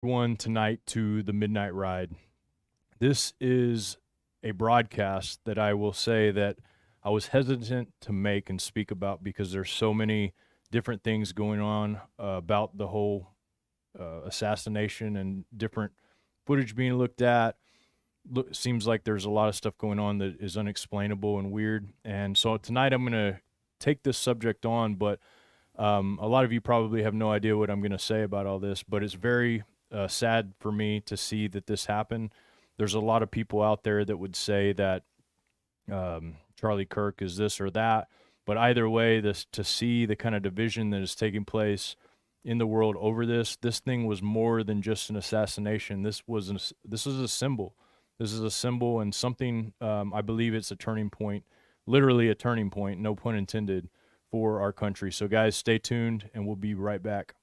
Everyone tonight to the Midnight Ride. This is a broadcast that I will say that I was hesitant to make and speak about because there's so many different things going on about the whole assassination and different footage being looked at. Seems like there's a lot of stuff going on that is unexplainable and weird. And so tonight I'm going to take this subject on, but a lot of you probably have no idea what I'm going to say about all this, but it's very sad for me to see that this happened. There's a lot of people out there that would say that Charlie Kirk is this or that, but either way, to see the kind of division that is taking place in the world over this thing was more than just an assassination. This is a symbol. This is a symbol and something. I believe it's a turning point, literally a turning point, no pun intended, for our country. So guys, stay tuned and we'll be right back.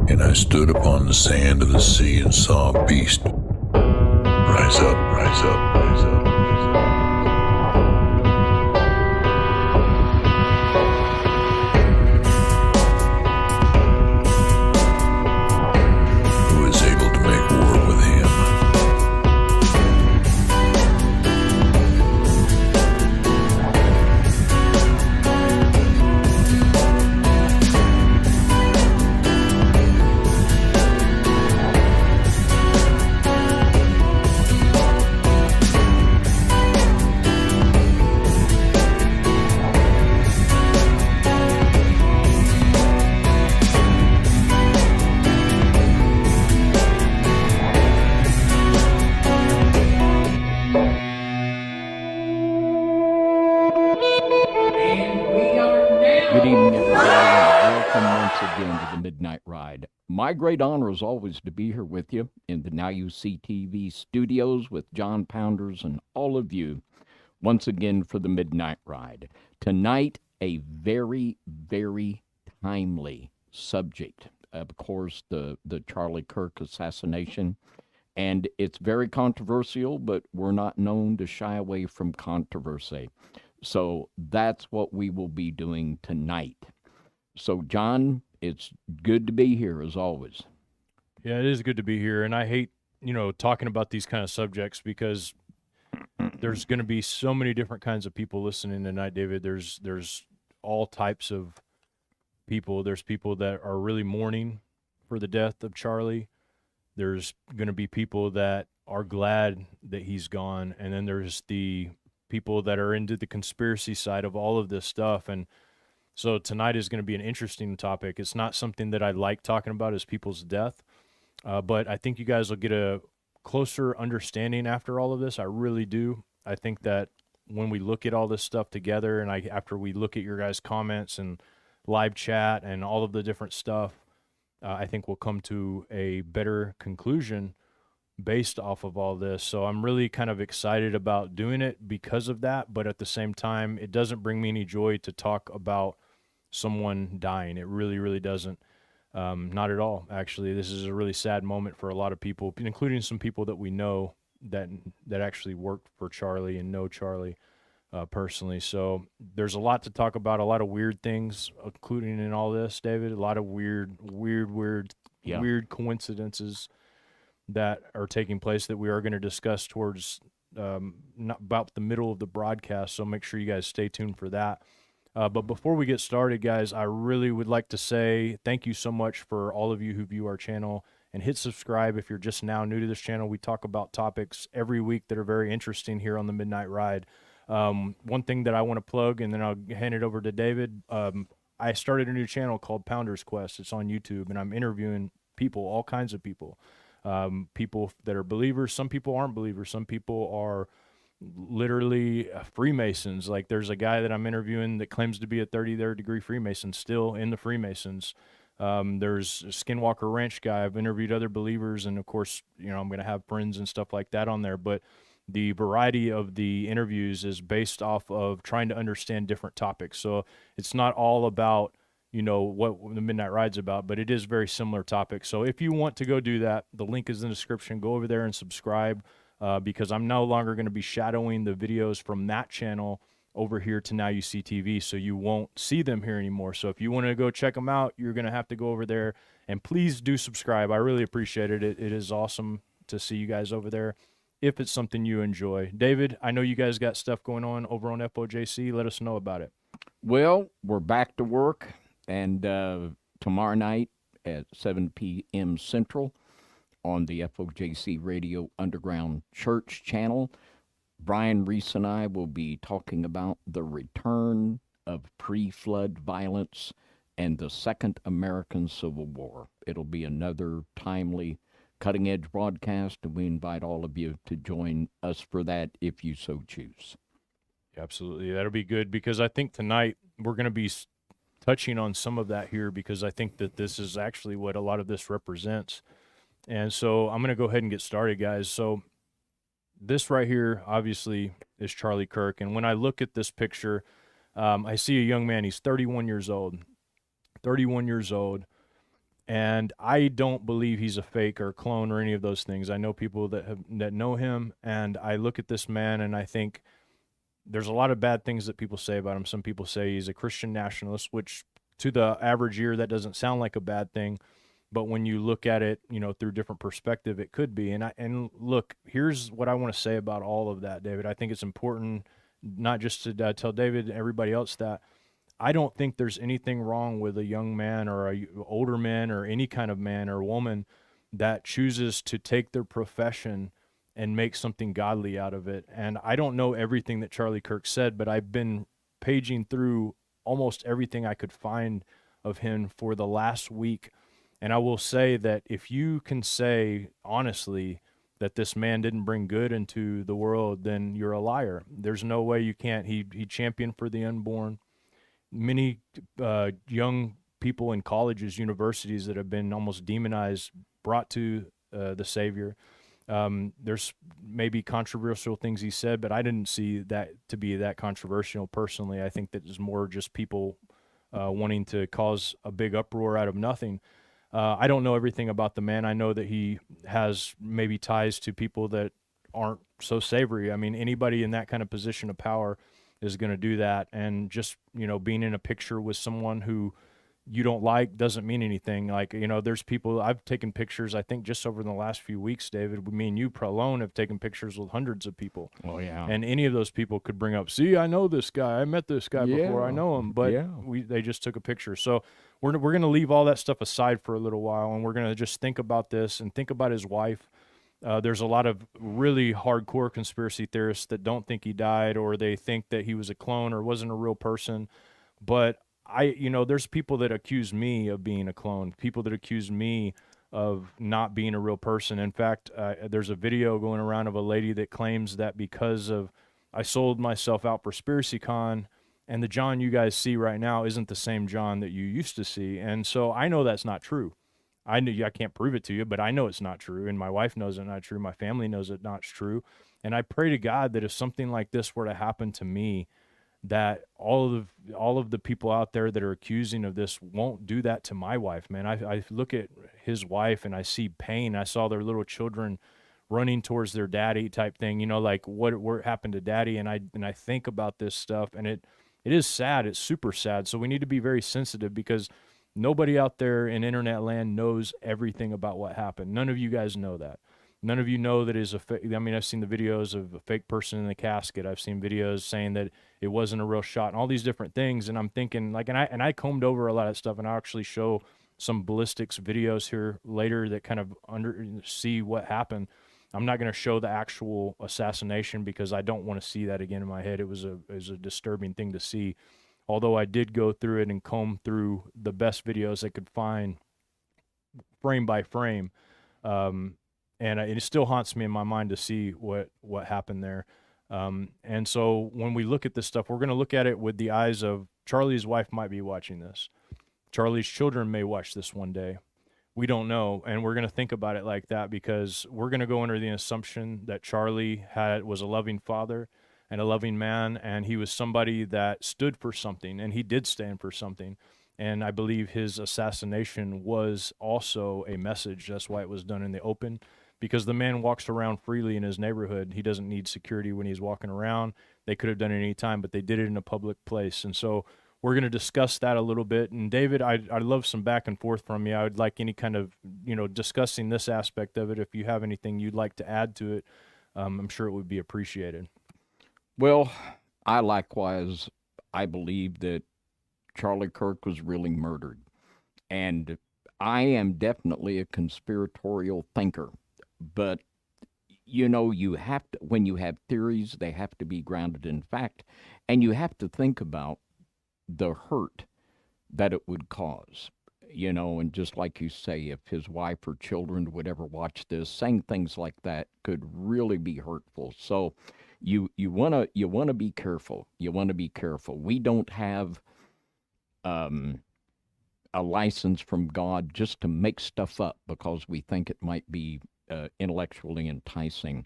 And I stood upon the sand of the sea and saw a beast rise up, rise up, rise up, rise up. Who is able to make war with him? My great honor is always to be here with you in the NYSTV studios with John Pounders and all of you once again for the Midnight Ride. Tonight, a very, very timely subject. Of course, the Charlie Kirk assassination. And it's very controversial, but we're not known to shy away from controversy. So that's what we will be doing tonight. So, John, it's good to be here as always. Yeah, it is good to be here. And I hate, talking about these kind of subjects because there's going to be so many different kinds of people listening tonight, David. There's all types of people. There's people that are really mourning for the death of Charlie. There's going to be people that are glad that he's gone. And then there's the people that are into the conspiracy side of all of this stuff. And so tonight is going to be an interesting topic. It's not something that I like talking about is people's death, but I think you guys will get a closer understanding after all of this. I really do. I think that when we look at all this stuff together and after we look at your guys' comments and live chat and all of the different stuff, I think we'll come to a better conclusion based off of all this. So I'm really kind of excited about doing it because of that, but at the same time, it doesn't bring me any joy to talk about someone dying. It really, really doesn't. Not at all, actually. This is a really sad moment for a lot of people, including some people that we know that actually worked for Charlie and know Charlie personally. So there's a lot to talk about, a lot of weird things, including in all this, David, a lot of weird coincidences that are taking place that we are going to discuss towards about the middle of the broadcast. So make sure you guys stay tuned for that. But before we get started, guys, I really would like to say thank you so much for all of you who view our channel, and hit subscribe if you're just now new to this channel. We talk about topics every week that are very interesting here on the Midnight Ride. One thing that I want to plug, and then I'll hand it over to David. I started a new channel called Pounders Quest. It's on YouTube, and I'm interviewing people, all kinds of people. People that are believers. Some people aren't believers. Some people are literally Freemasons. Like there's a guy that I'm interviewing that claims to be a 33rd degree Freemason, still in the Freemasons. There's a Skinwalker Ranch guy. I've interviewed other believers, and of course, I'm going to have friends and stuff like that on there. But the variety of the interviews is based off of trying to understand different topics. So it's not all about what the Midnight Ride's about, but it is very similar topics. So if you want to go do that, the link is in the description. Go over there and subscribe because I'm no longer going to be shadowing the videos from that channel over here to Now You See TV, so you won't see them here anymore. So if you want to go check them out, you're going to have to go over there, and please do subscribe. I really appreciate it. It is awesome to see you guys over there if it's something you enjoy. David, I know you guys got stuff going on over on FOJC. Let us know about it. Well, we're back to work, and tomorrow night at 7 p.m. Central on the FOJC Radio Underground Church channel, Brian Reese and I will be talking about the return of pre-flood violence and the Second American Civil War. It'll be another timely, cutting-edge broadcast, and we invite all of you to join us for that if you so choose. Absolutely. That'll be good, because I think tonight we're going to be touching on some of that here, because I think that this is actually what a lot of this represents. And so I'm going to go ahead and get started, guys. So this right here, obviously, is Charlie Kirk. And when I look at this picture, I see a young man. He's 31 years old. 31 years old. And I don't believe he's a fake or a clone or any of those things. I know people that know him, and I look at this man and I think there's a lot of bad things that people say about him. Some people say he's a Christian nationalist, which to the average ear, that doesn't sound like a bad thing. But when you look at it, through different perspective, it could be. And look, here's what I want to say about all of that, David. I think it's important not just to tell David and everybody else that I don't think there's anything wrong with a young man or a older man or any kind of man or woman that chooses to take their profession and make something godly out of it. And I don't know everything that Charlie Kirk said, but I've been paging through almost everything I could find of him for the last week. And I will say that if you can say honestly that this man didn't bring good into the world, then you're a liar. There's no way you can't. He championed for the unborn. Many young people in colleges, universities that have been almost demonized, brought to the Savior. There's maybe controversial things he said, but I didn't see that to be that controversial personally. I think that it's more just people wanting to cause a big uproar out of nothing. I don't know everything about the man. I know that he has maybe ties to people that aren't so savory. I mean, anybody in that kind of position of power is going to do that. And just, being in a picture with someone who you don't like doesn't mean anything. Like, there's people, I've taken pictures, I think just over the last few weeks, David, me and you alone have taken pictures with hundreds of people. Oh, yeah. And any of those people could bring up, see, I know this guy. I met this guy before. I know him. But they just took a picture. So we're going to leave all that stuff aside for a little while, and we're going to just think about this and think about his wife. There's a lot of really hardcore conspiracy theorists that don't think he died, or they think that he was a clone or wasn't a real person. But there's people that accuse me of being a clone, people that accuse me of not being a real person. In fact, there's a video going around of a lady that claims that because of I sold myself out for SpiracyCon, and the John you guys see right now isn't the same John that you used to see. And so I know that's not true. I can't prove it to you, but I know it's not true, and my wife knows it's not true. My family knows it's not true. And I pray to God that if something like this were to happen to me, that all of the people out there that are accusing of this won't do that to my wife, man. I look at his wife and I see pain. I saw their little children running towards their daddy type thing, like what happened to daddy. And I think about this stuff, and it is sad. It's super sad. So we need to be very sensitive, because nobody out there in internet land knows everything about what happened. None of you guys know that. None of you know that is a fake. I mean, I've seen the videos of a fake person in the casket. I've seen videos saying that it wasn't a real shot and all these different things. And I'm thinking, and I combed over a lot of stuff, and I'll actually show some ballistics videos here later that kind of see what happened. I'm not going to show the actual assassination because I don't want to see that again in my head. It was a disturbing thing to see. Although I did go through it and comb through the best videos I could find frame by frame. And it still haunts me in my mind to see what happened there. And so when we look at this stuff, we're going to look at it with the eyes of Charlie's wife might be watching this. Charlie's children may watch this one day. We don't know. And we're going to think about it like that, because we're going to go under the assumption that Charlie was a loving father and a loving man, and he was somebody that stood for something, and he did stand for something. And I believe his assassination was also a message. That's why it was done in the open, because the man walks around freely in his neighborhood. He doesn't need security when he's walking around. they could have done it any time, but they did it in a public place. And so we're going to discuss that a little bit. And David, I'd love some back and forth from you. I would like any kind of, discussing this aspect of it. If you have anything you'd like to add to it, I'm sure it would be appreciated. Well, I believe that Charlie Kirk was really murdered. And I am definitely a conspiratorial thinker. But, you have to, when you have theories, they have to be grounded in fact. And you have to think about the hurt that it would cause. And just like you say, if his wife or children would ever watch this, saying things like that could really be hurtful. So you want to be careful. You want to be careful. We don't have a license from God just to make stuff up because we think it might be intellectually enticing.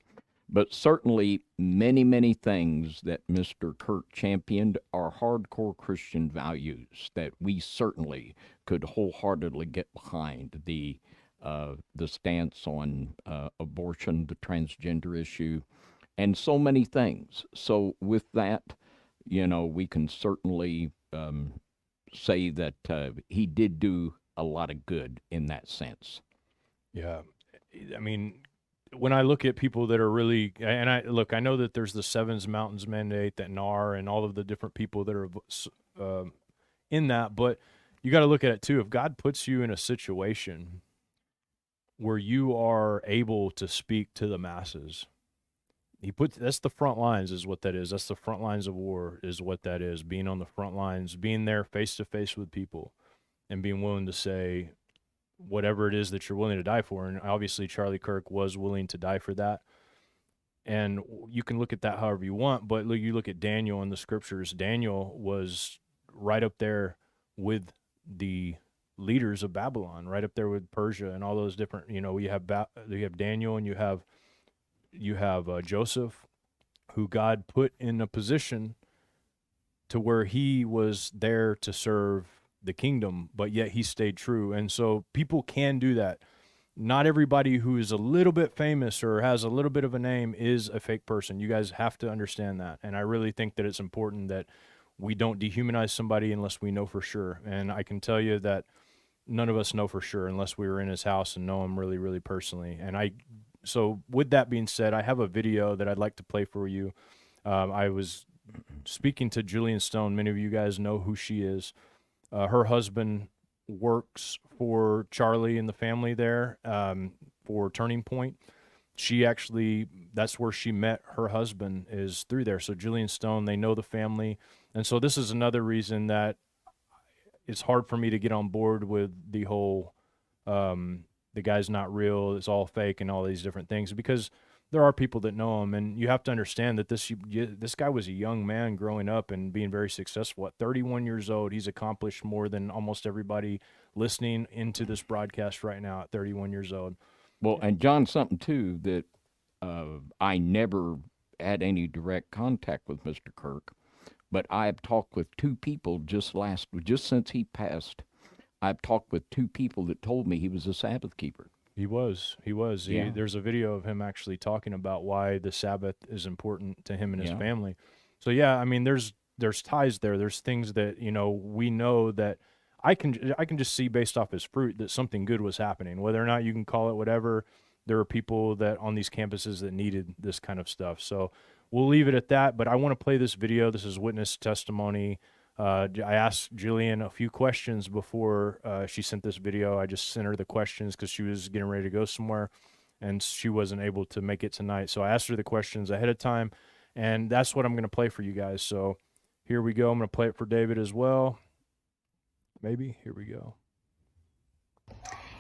But certainly many, many things that Mr. Kirk championed are hardcore Christian values that we certainly could wholeheartedly get behind. The stance on abortion, the transgender issue, and so many things. So with that, we can certainly say that he did do a lot of good in that sense. Yeah. I mean, when I look at people that are really, and I know that there's the Sevens Mountains Mandate, that NAR, and all of the different people that are in that, but you got to look at it too. If God puts you in a situation where you are able to speak to the masses, that's the front lines is what that is. That's the front lines of war is what that is. Being on the front lines, being there face to face with people, and being willing to say whatever it is that you're willing to die for. And obviously Charlie Kirk was willing to die for that. And you can look at that however you want, but you look at Daniel in the scriptures. Daniel was right up there with the leaders of Babylon, right up there with Persia and all those different, you have Daniel, and you have Joseph, who God put in a position to where he was there to serve the kingdom, but yet he stayed true. And so people can do that. Not everybody who is a little bit famous or has a little bit of a name is a fake person. You guys have to understand that. And I really think that it's important that we don't dehumanize somebody unless we know for sure. And I can tell you that none of us know for sure unless we were in his house and know him really, really personally. So with that being said, I have a video that I'd like to play for you. I was speaking to Julian Stone. Many of you guys know who she is. Her husband works for Charlie and the family there for Turning Point. That's where she met her husband, is through there. So Julian Stone, they know the family. And so this is another reason that it's hard for me to get on board with the whole the guy's not real, it's all fake and all these different things, because there are people that know him, and you have to understand that this guy was a young man growing up and being very successful. At 31 years old, he's accomplished more than almost everybody listening into this broadcast right now at 31 years old. Well, and John, something too that I never had any direct contact with Mr. Kirk, but I have talked with two people just since he passed. I've talked with two people that told me he was a Sabbath keeper. He was. Yeah. There's a video of him actually talking about why the Sabbath is important to him and his family. So yeah, I mean, there's ties there. There's things that, we know that I can just see based off his fruit that something good was happening. Whether or not you can call it whatever, there are people that on these campuses that needed this kind of stuff. So we'll leave it at that, but I want to play this video. This is witness testimony. I asked Julian a few questions before she sent this video. I just sent her the questions because she was getting ready to go somewhere, and she wasn't able to make it tonight. So I asked her the questions ahead of time, and that's what I'm going to play for you guys. So here we go. I'm going to play it for David as well. Maybe. Here we go.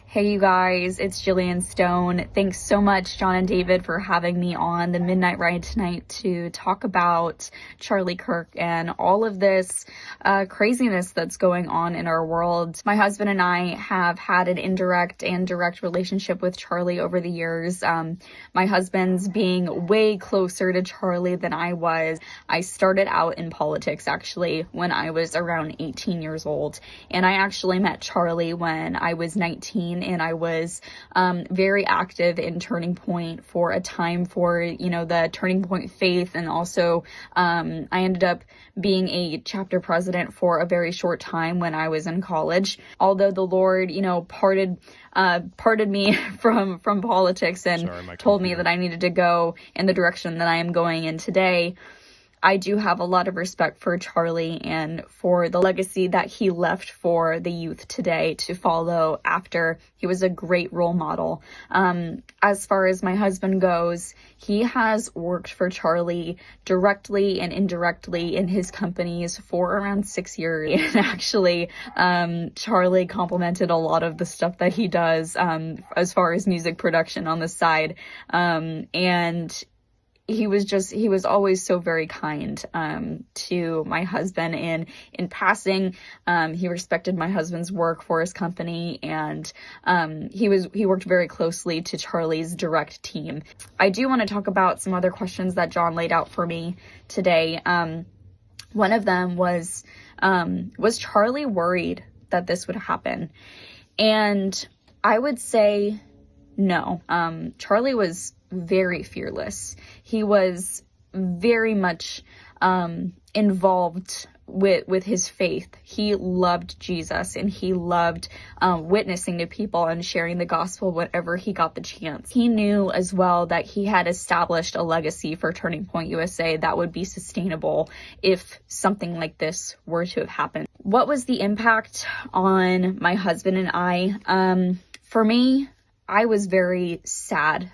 Hey you guys, it's Jillian Stone. Thanks so much, John and David, for having me on the Midnight Ride tonight to talk about Charlie Kirk and all of this craziness that's going on in our world. My husband and I have had an indirect and direct relationship with Charlie over the years. My husband's being way closer to Charlie than I was. I started out in politics actually when I was around 18 years old, and I actually met Charlie when I was 19 and I was very active in Turning Point for a time for, the Turning Point faith. And also I ended up being a chapter president for a very short time when I was in college. Although the Lord, parted me from politics and told me that I needed to go in the direction that I am going in today, I do have a lot of respect for Charlie and for the legacy that he left for the youth today to follow after. He was a great role model. As far as my husband goes, he has worked for Charlie directly and indirectly in his companies for around 6 years. And actually, Charlie complimented a lot of the stuff that he does as far as music production on the side. And he was always so very kind to my husband, and in passing, he respected my husband's work for his company, and he worked very closely to Charlie's direct team. I do want to talk about some other questions that Jon laid out for me today. One of them was Charlie worried that this would happen? And I would say no. Charlie was very fearless. He was very much involved with his faith. He loved Jesus, and he loved witnessing to people and sharing the gospel whenever he got the chance. He knew as well that he had established a legacy for Turning Point USA that would be sustainable if something like this were to have happened. What was the impact on my husband and I? For me, I was very sad.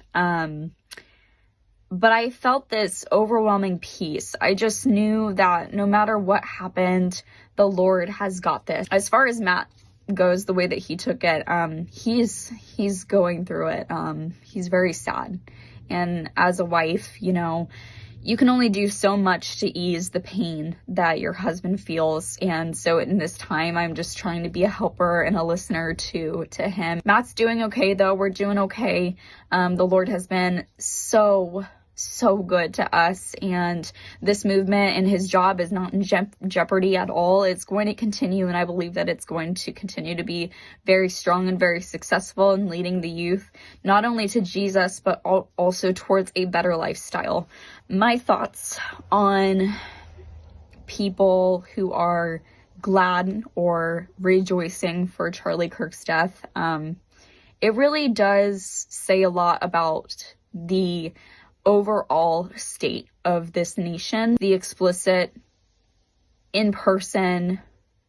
But I felt this overwhelming peace. I just knew that no matter what happened, the Lord has got this. As far as Matt goes, the way that he took it, he's going through it. He's very sad. And as a wife, you can only do so much to ease the pain that your husband feels. And so in this time, I'm just trying to be a helper and a listener to him. Matt's doing okay, though. We're doing okay. The Lord has been so good to us, and this movement and his job is not in jeopardy at all. It's going to continue, and I believe that it's going to continue to be very strong and very successful in leading the youth, not only to Jesus, but also towards a better lifestyle. My thoughts on people who are glad or rejoicing for Charlie Kirk's death, it really does say a lot about the overall state of this nation. The explicit in-person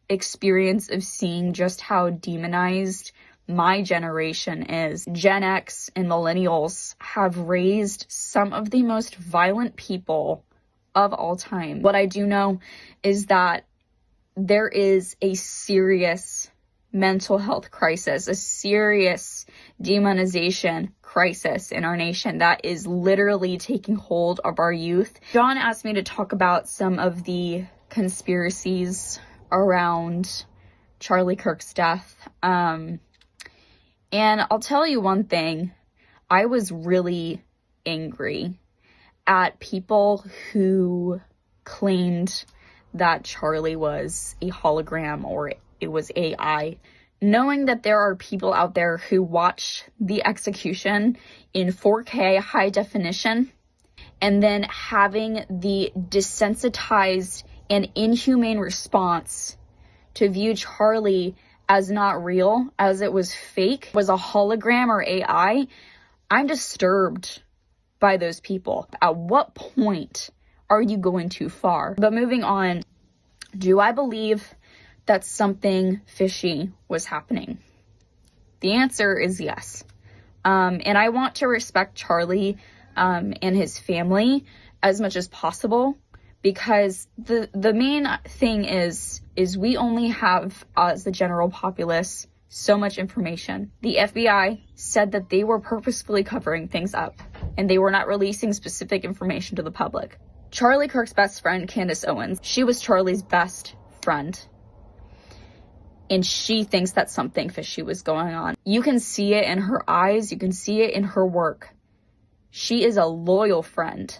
experience of seeing just how demonized my generation is. Gen X and millennials have raised some of the most violent people of all time. What I do know is that there is a serious mental health crisis, a serious demonization crisis in our nation that is literally taking hold of our youth. Jon asked me to talk about some of the conspiracies around Charlie Kirk's death. And I'll tell you one thing, I was really angry at people who claimed that Charlie was a hologram or it was AI. Knowing that there are people out there who watch the execution in 4K high definition and then having the desensitized and inhumane response to view Charlie as not real, as it was fake, was a hologram or AI, I'm disturbed by those people. At what point are you going too far? But moving on, do I believe that something fishy was happening? The answer is yes. And I want to respect Charlie and his family as much as possible, because the main thing is we only have, as the general populace, so much information. The FBI said that they were purposefully covering things up and they were not releasing specific information to the public. Charlie Kirk's best friend, Candace Owens, she was Charlie's best friend. And she thinks that something fishy was going on. You can see it in her eyes. You can see it in her work. She is a loyal friend.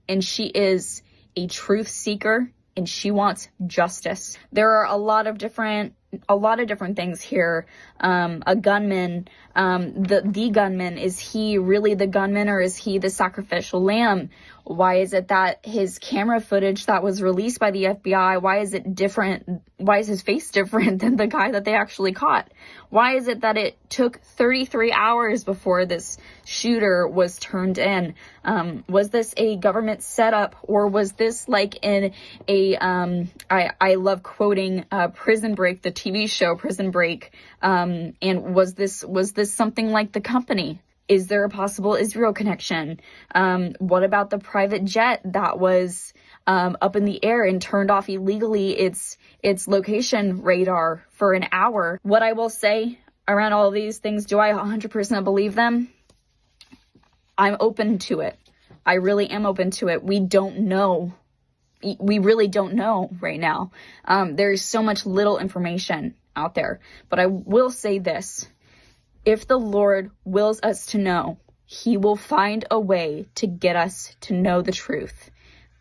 And she is a truth seeker. And she wants justice. There are a lot of different a lot of different things here. A gunman, the gunman, is he really the gunman, or is he the sacrificial lamb? Why is it that his camera footage that was released by the FBI, why is it different? Why is his face different than the guy that they actually caught? Why is it that it took 33 hours before this shooter was turned in? Was this a government setup, or was this like in I love quoting Prison Break, the TV show Prison Break, and was this something like The Company? Is there a possible Israel connection? What about the private jet that was up in the air and turned off illegally its location radar for an hour? What I will say around all of these things, do I 100% believe them? I'm open to it. I really am open to it. We don't know. We really don't know right now. There's so much little information out there. But I will say this. If the Lord wills us to know, he will find a way to get us to know the truth.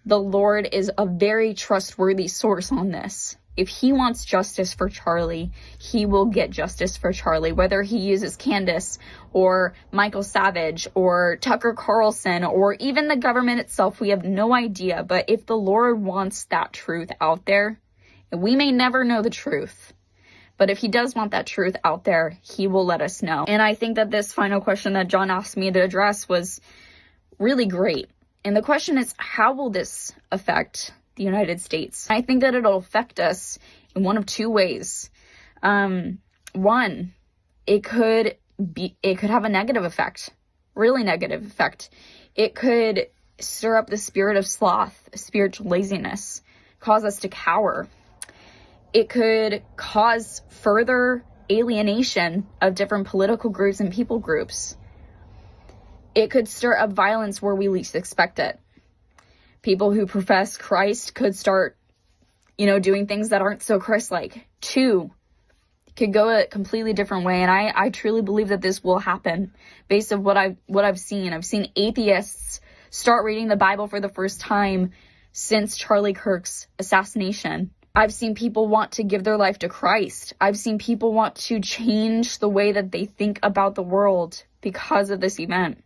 The Lord is a very trustworthy source on this. If he wants justice for Charlie, he will get justice for Charlie, whether he uses Candace or Michael Savage or Tucker Carlson or even the government itself. We have no idea. But if the Lord wants that truth out there, we may never know the truth. But if he does want that truth out there, he will let us know. And I think that this final question that John asked me to address was really great. And the question is, how will this affect the United States? I think that it'll affect us in one of two ways. One, it could have a negative effect, really negative effect. It could stir up the spirit of sloth, spiritual laziness, cause us to cower. It could cause further alienation of different political groups and people groups. It could stir up violence where we least expect it. People who profess Christ could start, doing things that aren't so Christ-like. Two, could go a completely different way. And I truly believe that this will happen based on what I've seen. I've seen atheists start reading the Bible for the first time since Charlie Kirk's assassination. I've seen people want to give their life to Christ. I've seen people want to change the way that they think about the world because of this event.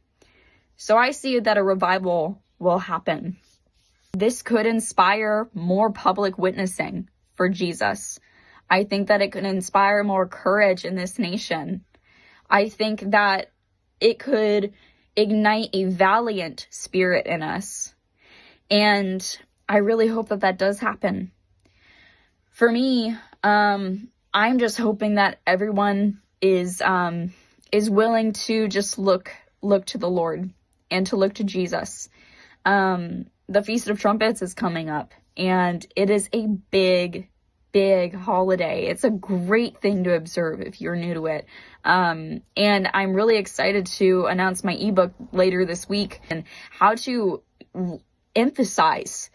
So I see that a revival will happen. This could inspire more public witnessing for Jesus. I think that it could inspire more courage in this nation. I think that it could ignite a valiant spirit in us. And I really hope that does happen. For me, I'm just hoping that everyone is willing to just look to the Lord and to look to Jesus. The Feast of Trumpets is coming up, and it is a big, big holiday. It's a great thing to observe if you're new to it. And I'm really excited to announce my ebook later this week and how to emphasize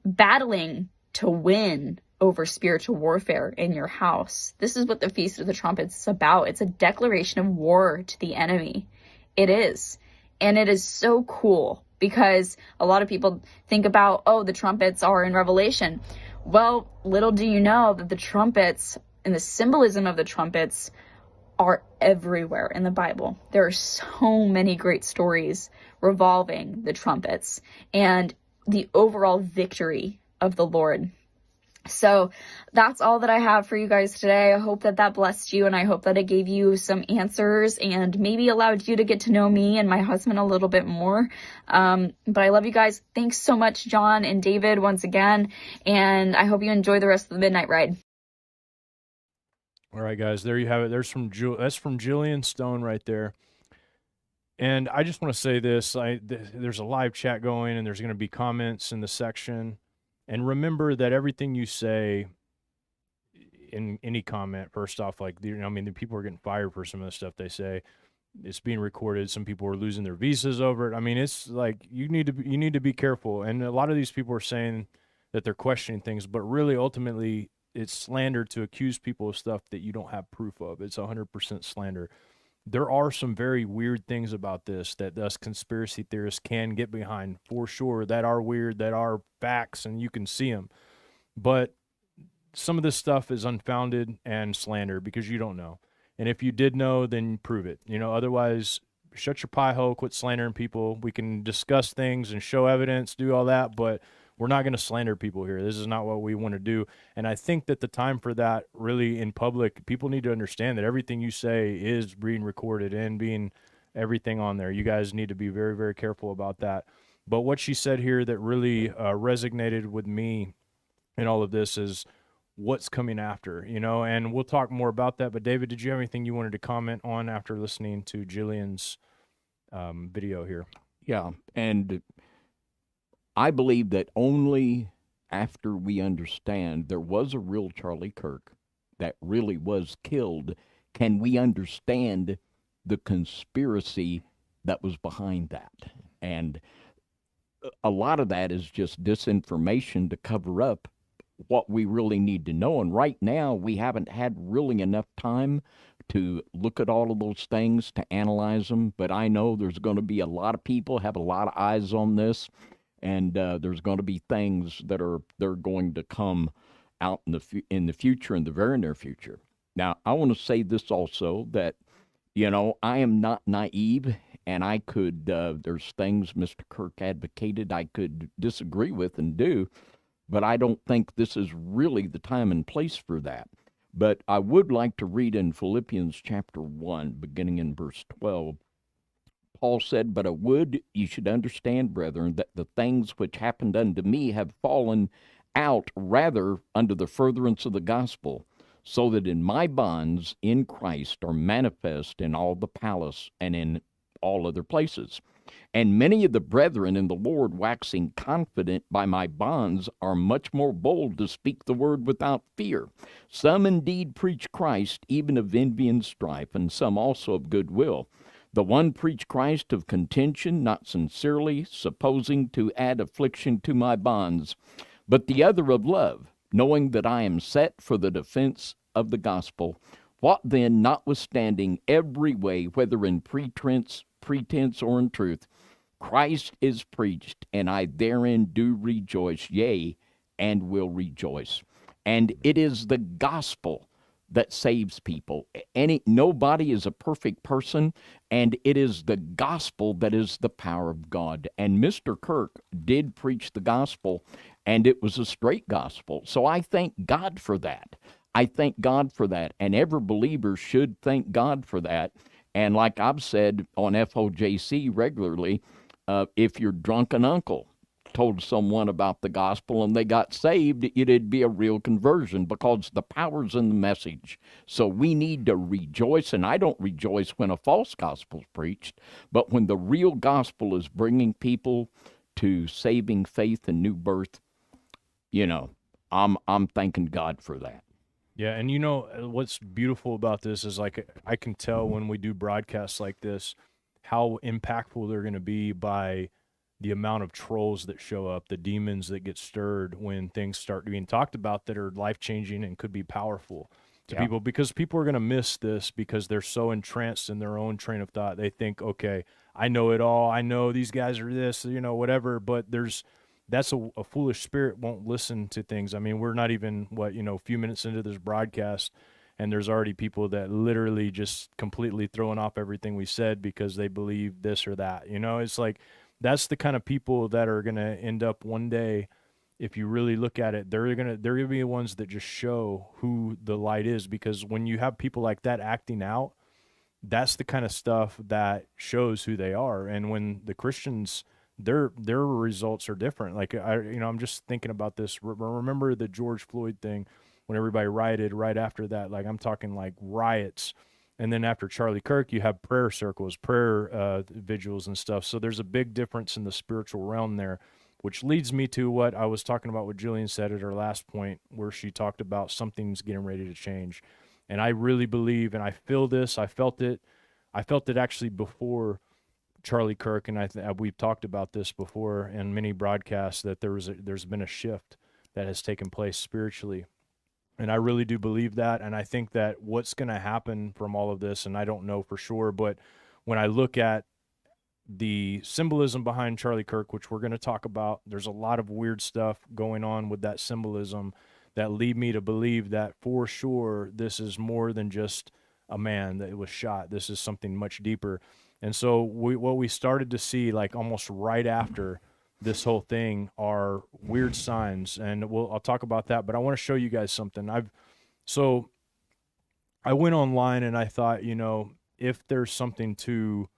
battling to win over spiritual warfare in your house. This is what the Feast of the Trumpets is about. It's a declaration of war to the enemy. It is. And it is so cool because a lot of people think about, the trumpets are in Revelation. Well, little do you know that the trumpets and the symbolism of the trumpets are everywhere in the Bible. There are so many great stories revolving the trumpets and the overall victory of the Lord. So that's all that I have for you guys today. I hope that blessed you, and I hope that it gave you some answers and maybe allowed you to get to know me and my husband a little bit more. But I love you guys. Thanks so much, John and David, once again, and I hope you enjoy the rest of the Midnight Ride. All right, guys, there you have it. That's from Jillian Stone right there. And I just want to say this. There's a live chat going, and there's going to be comments in the section. And remember that everything you say in any comment, first off, the people are getting fired for some of the stuff they say. It's being recorded. Some people are losing their visas over it. It's like you need to be careful. And a lot of these people are saying that they're questioning things, but really, ultimately, it's slander to accuse people of stuff that you don't have proof of. It's 100% slander. There are some very weird things about this that us conspiracy theorists can get behind, for sure, that are weird, that are facts, and you can see them. But some of this stuff is unfounded and slander because you don't know. And if you did know, then prove it. Otherwise, shut your pie hole, quit slandering people. We can discuss things and show evidence, do all that, but we're not going to slander people here. This is not what we want to do. And I think that the time for that really in public, people need to understand that everything you say is being recorded and being everything on there. You guys need to be very, very careful about that. But what she said here that really resonated with me in all of this is what's coming after, and we'll talk more about that. But David, did you have anything you wanted to comment on after listening to Jillian's video here? Yeah, and I believe that only after we understand there was a real Charlie Kirk that really was killed can we understand the conspiracy that was behind that. And a lot of that is just disinformation to cover up what we really need to know. And right now, we haven't had really enough time to look at all of those things, to analyze them. But I know there's going to be a lot of people have a lot of eyes on this, and there's going to be things that they're going to come out in the future, in the very near future. Now, I want to say this also, that I am not naive, and I could there's things Mr. Kirk advocated I could disagree with and do, but I don't think this is really the time and place for that. But I would like to read in Philippians chapter 1, beginning in verse 12. Paul said, "But I would you should understand, brethren, that the things which happened unto me have fallen out rather under the furtherance of the gospel, so that in my bonds in Christ are manifest in all the palace and in all other places. And many of the brethren in the Lord, waxing confident by my bonds, are much more bold to speak the word without fear. Some indeed preach Christ, even of envy and strife, and some also of goodwill. The one preach Christ of contention, not sincerely, supposing to add affliction to my bonds, but the other of love, knowing that I am set for the defense of the gospel. What then, notwithstanding every way, whether in pretense or in truth, Christ is preached, and I therein do rejoice, yea, and will rejoice." And it is the gospel that saves people. Nobody is a perfect person, and it is the gospel that is the power of God. And Mr. Kirk did preach the gospel, and it was a straight gospel. So I thank God for that. I thank God for that, and every believer should thank God for that. And like I've said on FOJC regularly, if your drunken uncle told someone about the gospel and they got saved, it'd be a real conversion, because the power's in the message. So we need to rejoice, and I don't rejoice when a false gospel's preached, but when the real gospel is bringing people to saving faith and new birth, I'm thanking God for that. Yeah, and what's beautiful about this is, like, I can tell when we do broadcasts like this how impactful they're going to be by the amount of trolls that show up, the demons that get stirred when things start being talked about that are life-changing and could be powerful to people, because people are going to miss this because they're so entranced in their own train of thought. They think, okay, I know it all. I know these guys are this, whatever, but that's a foolish spirit won't listen to things. I mean, we're not even, a few minutes into this broadcast, and there's already people that literally just completely throwing off everything we said because they believe this or that. It's like, that's the kind of people that are going to end up one day, if you really look at it, they're going to be the ones that just show who the light is, because when you have people like that acting out, that's the kind of stuff that shows who they are. And when the Christians, their results are different. Like, I'm just thinking about this. Remember the George Floyd thing when everybody rioted right after that? Like, I'm talking like riots. And then after Charlie Kirk, you have prayer circles, prayer vigils and stuff. So there's a big difference in the spiritual realm there, which leads me to what I was talking about, what Jillian said at her last point, where she talked about something's getting ready to change. And I really believe, and I feel this, I felt it actually before Charlie Kirk, and we've talked about this before in many broadcasts, that there's been a shift that has taken place spiritually. And I really do believe that, and I think that what's going to happen from all of this, and I don't know for sure, but when I look at the symbolism behind Charlie Kirk, which we're going to talk about, there's a lot of weird stuff going on with that symbolism that lead me to believe that for sure this is more than just a man that was shot. This is something much deeper. And so what we started to see, like almost right after this whole thing, are weird signs, and I'll talk about that. But I want to show you guys something. So I went online and I thought, if there's something to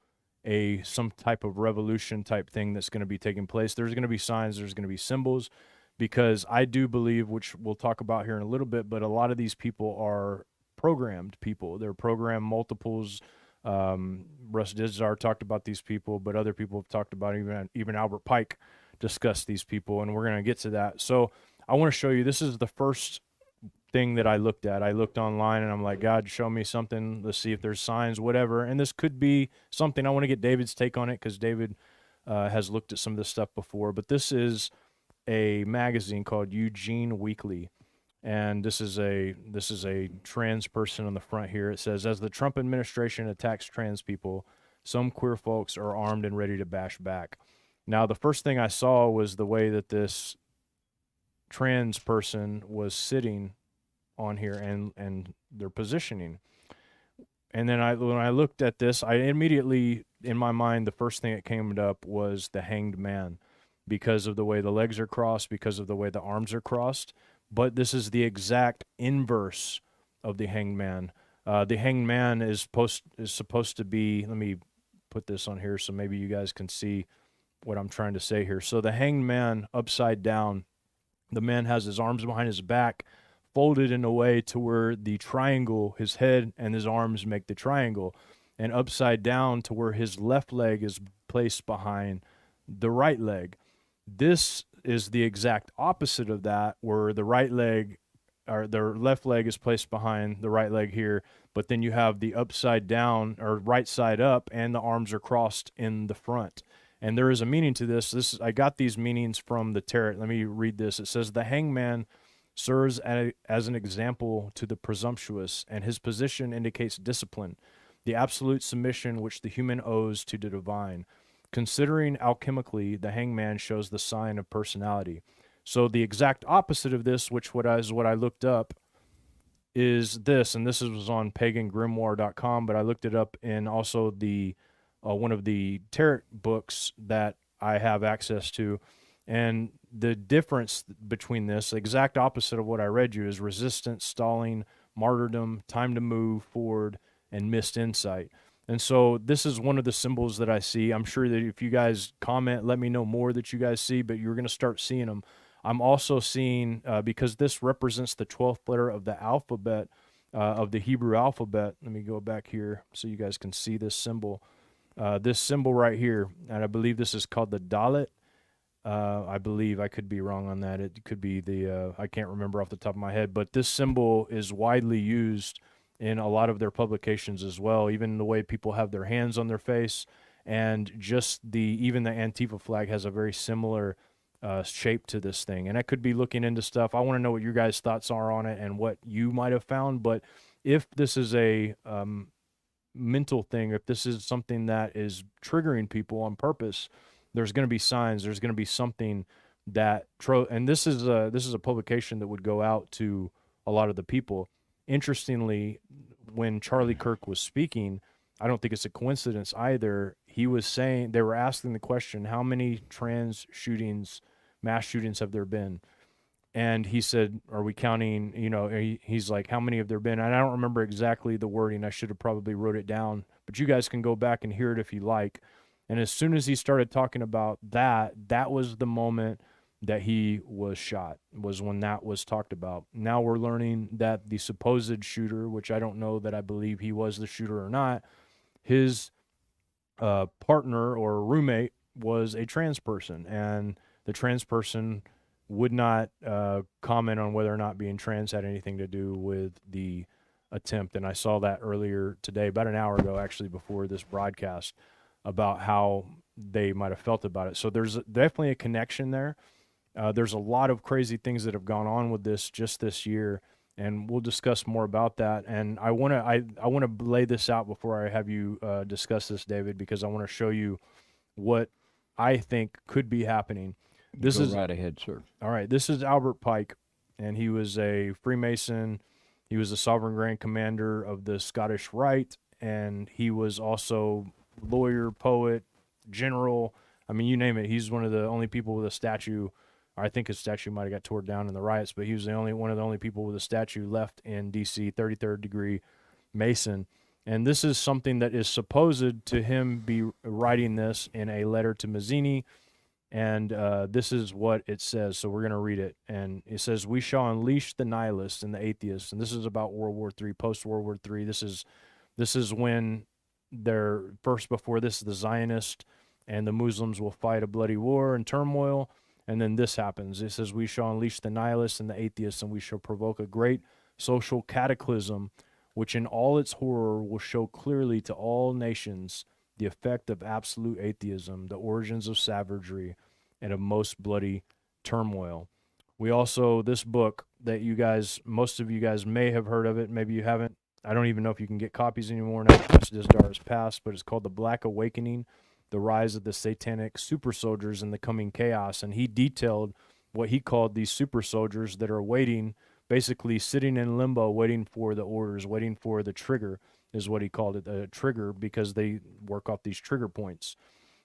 some type of revolution type thing that's going to be taking place, there's going to be signs, there's going to be symbols, because I do believe, which we'll talk about here in a little bit, but a lot of these people are programmed people. They're programmed multiples. Russ Dizdar talked about these people, but other people have talked about, even Albert Pike discussed these people, and we're going to get to that. So I want to show you, this is the first thing that I looked at. I looked online and I'm like, God, show me something. Let's see if there's signs, whatever. And this could be something. I want to get David's take on it, because David has looked at some of this stuff before. But this is a magazine called Eugene Weekly. And this is a trans person on the front here. It says, as the Trump administration attacks trans people, some queer folks are armed and ready to bash back. Now, the first thing I saw was the way that this trans person was sitting on here and their positioning. And then when I looked at this, I immediately, in my mind, the first thing that came up was the hanged man, because of the way the legs are crossed, because of the way the arms are crossed. But this is the exact inverse of the hanged man. The hanged man is supposed to be, let me put this on here so maybe you guys can see what I'm trying to say here. So the hanged man, upside down, the man has his arms behind his back, folded in a way to where the triangle, his head and his arms make the triangle, and upside down to where his left leg is placed behind the right leg. This is the exact opposite of that, where the right leg, or the left leg, is placed behind the right leg here, but then you have the upside down or right side up, and the arms are crossed in the front. And there is a meaning to this. I got these meanings from the tarot. Let me read this. It says, the hanged man serves as an example to the presumptuous, and his position indicates discipline, the absolute submission which the human owes to the divine. Considering alchemically, the hanged man shows the sign of personality. So the exact opposite of this, which is what I looked up, is this, and this was on pagangrimoire.com, but I looked it up in also the one of the tarot books that I have access to. And the difference between this, the exact opposite of what I read you, is resistance, stalling, martyrdom, time to move forward, and missed insight. And so this is one of the symbols that I see. I'm sure that if you guys comment, let me know more that you guys see, but you're going to start seeing them. I'm also seeing, because this represents the 12th letter of the alphabet, of the Hebrew alphabet. Let me go back here so you guys can see this symbol. This symbol right here, and I believe this is called the Dalet. I believe, I could be wrong on that. It could be I can't remember off the top of my head, but this symbol is widely used in a lot of their publications as well, even the way people have their hands on their face, and just even the Antifa flag has a very similar shape to this thing. And I could be looking into stuff. I want to know what your guys' thoughts are on it and what you might have found. But if this is a mental thing, if this is something that is triggering people on purpose, there's going to be signs. There's going to be something that, and this is a publication that would go out to a lot of the people. Interestingly, when Charlie Kirk was speaking, I don't think it's a coincidence either. He was saying, they were asking the question, how many trans shootings, mass shootings have there been? And he said, are we counting, he's like, how many have there been? And I don't remember exactly the wording. I should have probably wrote it down, but you guys can go back and hear it if you like. And as soon as he started talking about that was the moment that he was shot, was when that was talked about. Now we're learning that the supposed shooter, which I don't know that I believe he was the shooter or not, his partner or roommate was a trans person, and the trans person would not comment on whether or not being trans had anything to do with the attempt. And I saw that earlier today, about an hour ago, actually, before this broadcast, about how they might have felt about it. So there's definitely a connection there. There's a lot of crazy things that have gone on with this just this year, and we'll discuss more about that. And I want to lay this out before I have you discuss this, David, because I want to show you what I think could be happening. This is right ahead, sir. All right. This is Albert Pike, and he was a Freemason. He was the Sovereign Grand Commander of the Scottish Rite, and he was also lawyer, poet, general. I mean, you name it. He's one of the only people with a statue. I think his statue might have got torn down in the riots, but he was one of the only people with a statue left in D.C., 33rd degree Mason. And this is something that is supposed to him be writing this in a letter to Mazzini. And this is what it says. So we're going to read it. And it says, "We shall unleash the nihilists and the atheists." And this is about World War III, post-World War III. This is when they're first, before this, the Zionists and the Muslims will fight a bloody war and turmoil. And then this happens. It says, "We shall unleash the nihilists and the atheists, and we shall provoke a great social cataclysm, which in all its horror will show clearly to all nations the effect of absolute atheism, the origins of savagery, and of most bloody turmoil." We also, this book that you guys, most of you guys may have heard of it, maybe you haven't. I don't even know if you can get copies anymore now. Disdar has passed, but it's called The Black Awakening, The Rise of the Satanic Super Soldiers and the Coming Chaos. And he detailed what he called these super soldiers that are waiting, basically sitting in limbo, waiting for the orders, waiting for the trigger, is what he called it, a trigger, because they work off these trigger points.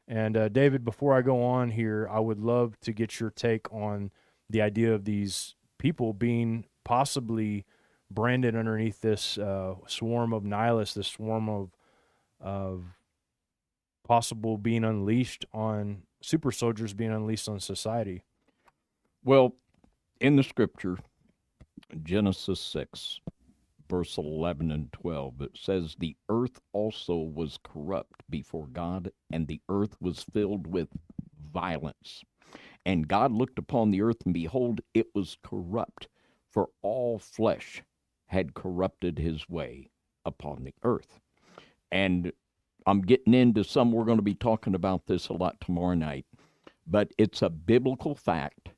And David, before I go on here, I would love to get your take on the idea of these people being possibly branded underneath this swarm of nihilists, this swarm of possible being unleashed on super soldiers, being unleashed on society. Well, in the scripture, Genesis 6, verse 11 and 12, it says, "The earth also was corrupt before God, and the earth was filled with violence. And God looked upon the earth, and behold, it was corrupt, for all flesh had corrupted his way upon the earth." And I'm getting into some, we're going to be talking about this a lot tomorrow night, but it's a biblical fact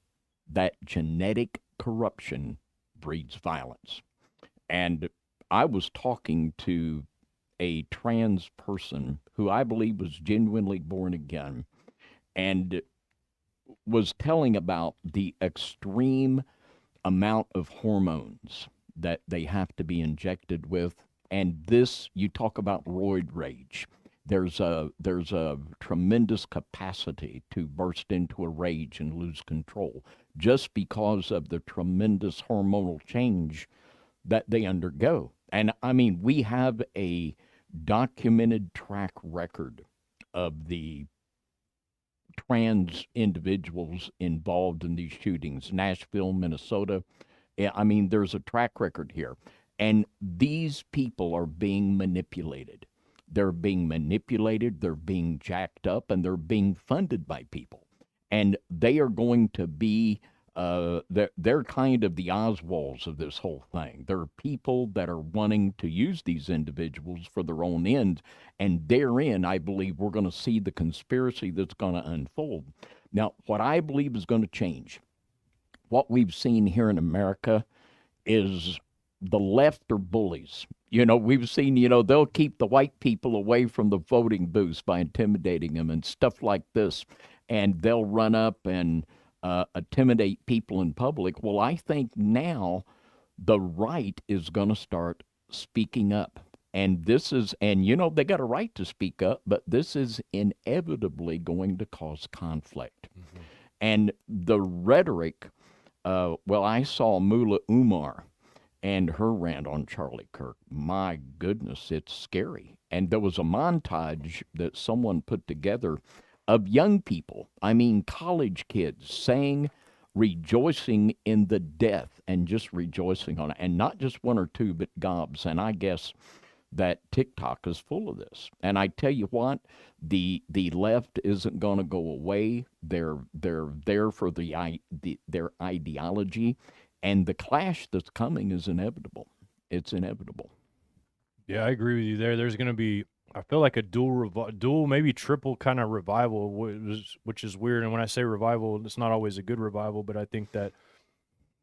that genetic corruption breeds violence. And I was talking to a trans person who I believe was genuinely born again and was telling about the extreme amount of hormones that they have to be injected with. And this, you talk about roid rage. There's a tremendous capacity to burst into a rage and lose control just because of the tremendous hormonal change that they undergo. And I mean, we have a documented track record of the trans individuals involved in these shootings. Nashville, Minnesota. I mean, there's a track record here. And these people are being manipulated. They're being manipulated, they're being jacked up, and they're being funded by people. And they are going to be, they're kind of the Oswalds of this whole thing. There are people that are wanting to use these individuals for their own ends. And therein, I believe, we're going to see the conspiracy that's going to unfold. Now, what I believe is going to change, what we've seen here in America is the left are bullies. You know, we've seen, they'll keep the white people away from the voting booths by intimidating them and stuff like this. And they'll run up and intimidate people in public. Well, I think now the right is going to start speaking up. And this is, and they got a right to speak up, but this is inevitably going to cause conflict. Mm-hmm. And the rhetoric, I saw Mullah Umar and her rant on Charlie Kirk. My goodness, it's scary. And there was a montage that someone put together of young people, I mean college kids, saying, rejoicing in the death and just rejoicing on it. And not just one or two, but gobs. And I guess that TikTok is full of this. And I tell you what, the left isn't going to go away. They're there for their ideology. And the clash that's coming is inevitable. It's inevitable. Yeah, I agree with you there. There's going to be, I feel like a dual, maybe triple kind of revival, which is weird. And when I say revival, it's not always a good revival, but I think that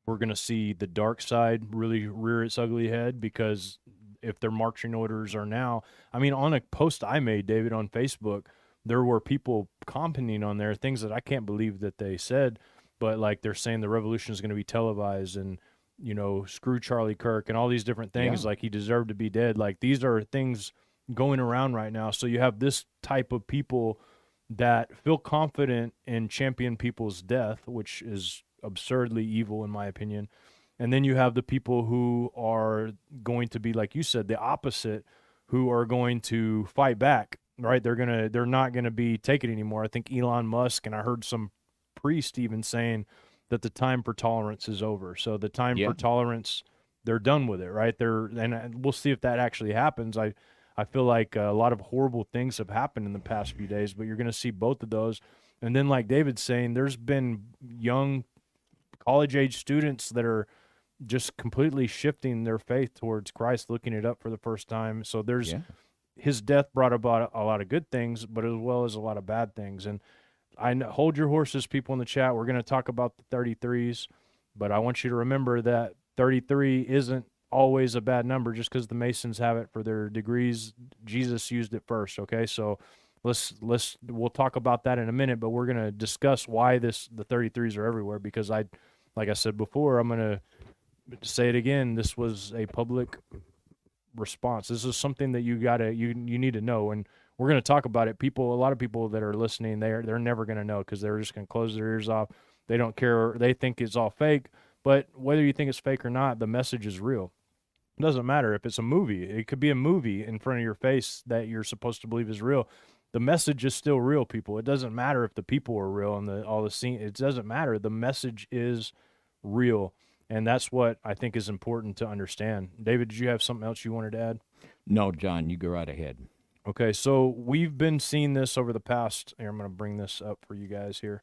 we're going to see the dark side really rear its ugly head, because if their marching orders are now, I mean, on a post I made, David, on Facebook, there were people commenting on there, things that I can't believe that they said. but like they're saying the revolution is going to be televised, and you know, screw Charlie Kirk and all these different things. Yeah. Like he deserved to be dead. Like these are things going around right now. So you have this type of people that feel confident in champion people's death, which is absurdly evil in my opinion. And then you have the people who are going to be, like you said, the opposite, who are going to fight back, right? They're not gonna be taken anymore. I think Elon Musk, and I heard some priest even saying that the time for tolerance is over. So the time Yeah. for tolerance, they're done with it, right? And we'll see if that actually happens. I feel like a lot of horrible things have happened in the past few days, but you're going to see both of those. And then, like David's saying, there's been young college-age students that are just completely shifting their faith towards Christ, looking it up for the first time. So there's his death brought about a lot of good things, but as well as a lot of bad things. And hold your horses, people in the chat. We're going to talk about the 33s, but I want you to remember that 33 isn't always a bad number just because the Masons have it for their degrees. Jesus used it first, okay? So we'll talk about that in a minute, but we're going to discuss why the 33s are everywhere, because like I said before, I'm going to say it again, this was a public response. This is something that you need to know, and we're going to talk about it. A lot of people that are listening, they're never going to know because they're just going to close their ears off. They don't care. They think it's all fake, but whether you think it's fake or not, the message is real. It doesn't matter if it's a movie. It could be a movie in front of your face that you're supposed to believe is real. The message is still real, people. It doesn't matter if the people are real and all the scene. It doesn't matter. The message is real. And that's what I think is important to understand. David, did you have something else you wanted to add? No, John, you go right ahead. Okay, so we've been seeing this over the past, here, I'm going to bring this up for you guys here.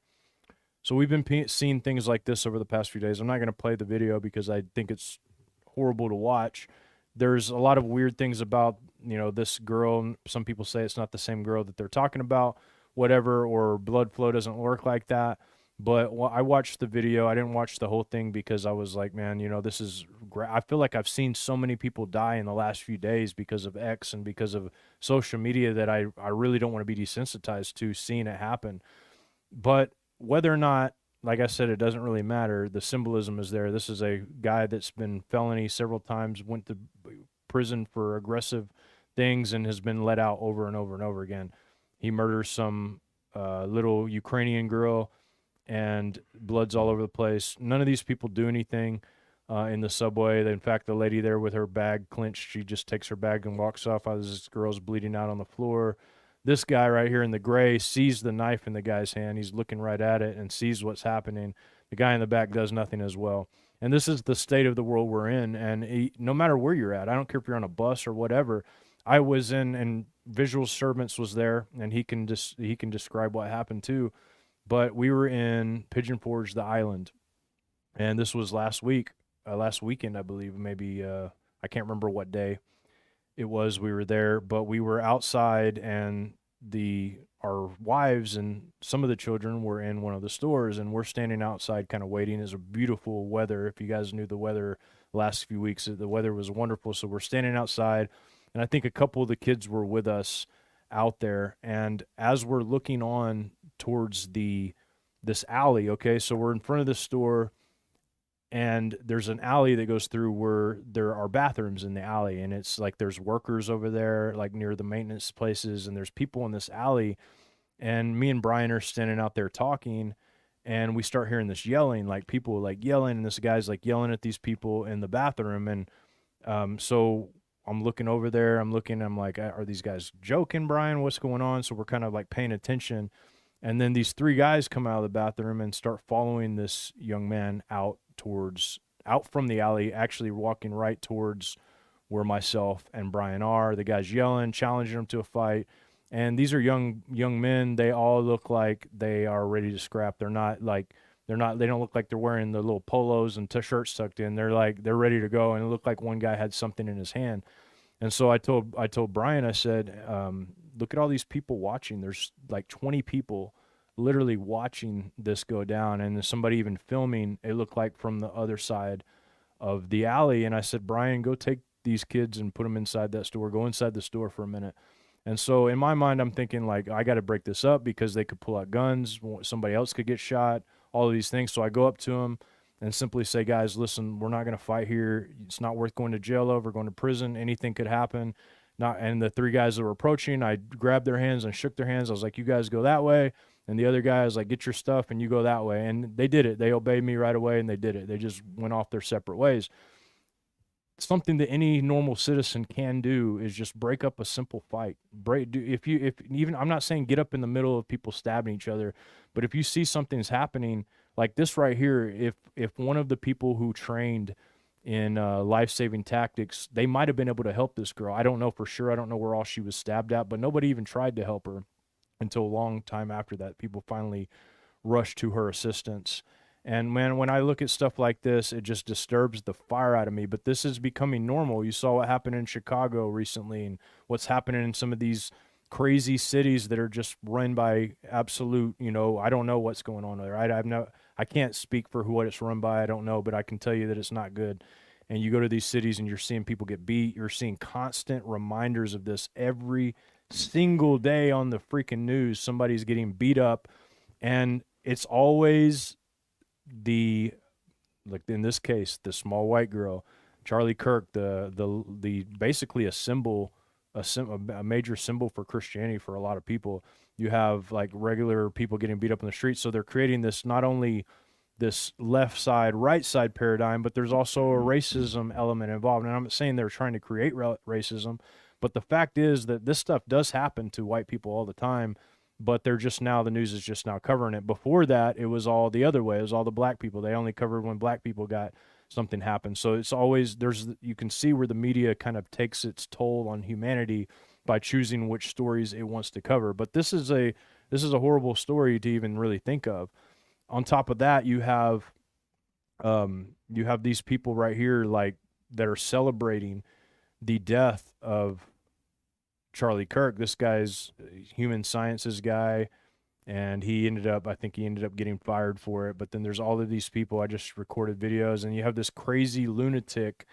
So we've been seeing things like this over the past few days. I'm not going to play the video because I think it's horrible to watch. There's a lot of weird things about, you know, this girl. Some people say it's not the same girl that they're talking about, whatever, or blood flow doesn't work like that. But I watched the video. I didn't watch the whole thing because I was like, man, you know, this is great. I feel like I've seen so many people die in the last few days because of X and because of social media that I really don't want to be desensitized to seeing it happen. But whether or not, like I said, it doesn't really matter. The symbolism is there. This is a guy that's been felony several times, went to prison for aggressive things, and has been let out over and over and over again. He murders some little Ukrainian girl, and blood's all over the place. None of these people do anything in the subway. In fact, the lady there with her bag clenched, she just takes her bag and walks off. This girl's bleeding out on the floor. This guy right here in the gray sees the knife in the guy's hand. He's looking right at it and sees what's happening. The guy in the back does nothing as well. And this is the state of the world we're in. And no matter where you're at, I don't care if you're on a bus or whatever. I was in, and Visual Servants was there, and he can describe what happened too. But we were in Pigeon Forge, the island, and this was last weekend, I believe. Maybe I can't remember what day it was we were there, but we were outside, and our wives and some of the children were in one of the stores, and we're standing outside kind of waiting. It's a beautiful weather. If you guys knew the weather last few weeks, the weather was wonderful. So we're standing outside, and I think a couple of the kids were with us out there. And as we're looking on towards this alley, okay, so we're in front of the store, and there's an alley that goes through where there are bathrooms in the alley, and it's like there's workers over there, like near the maintenance places, and there's people in this alley. And me and Brian are standing out there talking, and we start hearing this yelling, like people like yelling, and this guy's like yelling at these people in the bathroom. And so I'm looking over there, I'm like, are these guys joking, Brian? What's going on? So we're kind of like paying attention. And then these three guys come out of the bathroom and start following this young man out from the alley, actually walking right towards where myself and Brian are. The guy's yelling, challenging him to a fight. And these are young men. They all look like they are ready to scrap. They don't look like they're wearing the little polos and shirts tucked in. They're ready to go. And it looked like one guy had something in his hand. And so I told Brian, I said, look at all these people watching. There's like 20 people literally watching this go down, and there's somebody even filming, it looked like, from the other side of the alley. And I said, Brian, go take these kids and put them inside that store. Go inside the store for a minute. And so in my mind, I'm thinking, like, I got to break this up because they could pull out guns. Somebody else could get shot. all of these things. So I go up to them and simply say, guys, listen, we're not going to fight here. It's not worth going to jail over, going to prison. Anything could happen. And the 3 guys that were approaching, I grabbed their hands and shook their hands. I was like, you guys go that way. And the other guy was like, get your stuff and you go that way. And they did it. They obeyed me right away, and they did it. They just went off their separate ways. Something that any normal citizen can do is just break up a simple fight. I'm not saying get up in the middle of people stabbing each other, but if you see something's happening like this right here, if one of the people who trained in life-saving tactics, they might have been able to help this girl. I don't know for sure. I don't know where all she was stabbed at, but nobody even tried to help her until a long time after that. People finally rushed to her assistance. And man, when I look at stuff like this, it just disturbs the fire out of me. But this is becoming normal. You saw what happened in Chicago recently, and what's happening in some of these crazy cities that are just run by absolute, I don't know what's going on there. I can't speak for what it's run by. I don't know, but I can tell you that it's not good. And you go to these cities and you're seeing people get beat. You're seeing constant reminders of this every single day on the freaking news. Somebody's getting beat up, and it's always like in this case, the small white girl, Charlie Kirk, the basically a major symbol for Christianity for a lot of people. You have like regular people getting beat up in the streets. So they're creating this, not only this left side, right side paradigm, but there's also a racism element involved. And I'm not saying they're trying to create racism, but the fact is that this stuff does happen to white people all the time, but they're just now, the news is just now covering it. Before that, it was all the other way. It was all the black people. They only covered when black people got something happen. So it's always, you can see where the media kind of takes its toll on humanity by choosing which stories it wants to cover. But this is a horrible story to even really think of. On top of that, you have these people right here like that are celebrating the death of Charlie Kirk. This guy's a human sciences guy, and I think he ended up getting fired for it. But then there's all of these people. I just recorded videos, and you have this crazy lunatic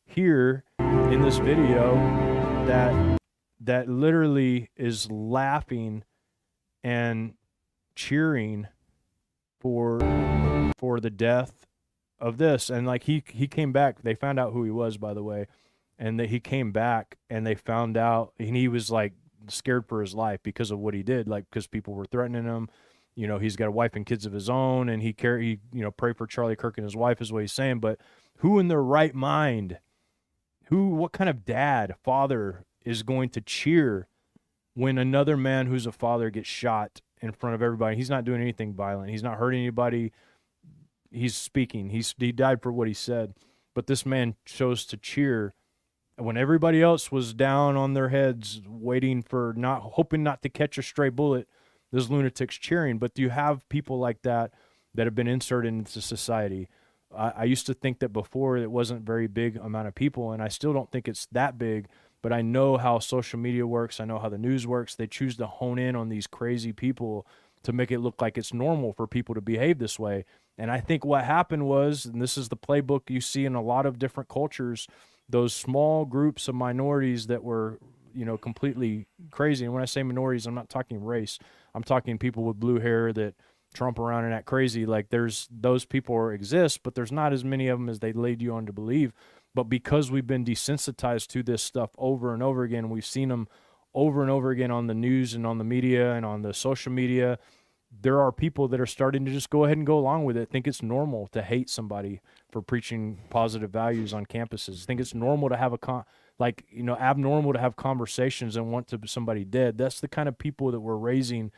here in this video that literally is laughing and cheering for the death of this. And like he came back. They found out who he was, by the way, and that he came back and they found out, and he was like scared for his life because of what he did, like because people were threatening him. He's got a wife and kids of his own, and he pray for Charlie Kirk and his wife is what he's saying. But who in their right mind, what kind of father is going to cheer when another man who's a father gets shot in front of everybody? He's not doing anything violent. He's not hurting anybody. He's speaking. He died for what he said. But this man chose to cheer when everybody else was down on their heads, hoping not to catch a stray bullet. This lunatic's cheering. But you have people like that have been inserted into society. I used to think that before it wasn't a very big amount of people, and I still don't think it's that big. But I know how social media works. I know how the news works. They choose to hone in on these crazy people to make it look like it's normal for people to behave this way. And I think what happened was, and this is the playbook you see in a lot of different cultures, those small groups of minorities that were, completely crazy. And when I say minorities, I'm not talking race. I'm talking people with blue hair that trump around and act crazy. Like those people exist, but there's not as many of them as they lead you on to believe. But because we've been desensitized to this stuff over and over again, we've seen them over and over again on the news and on the media and on the social media, there are people that are starting to just go ahead and go along with it, think it's normal to hate somebody for preaching positive values on campuses, think it's normal to have abnormal to have conversations and want somebody dead. That's the kind of people that we're raising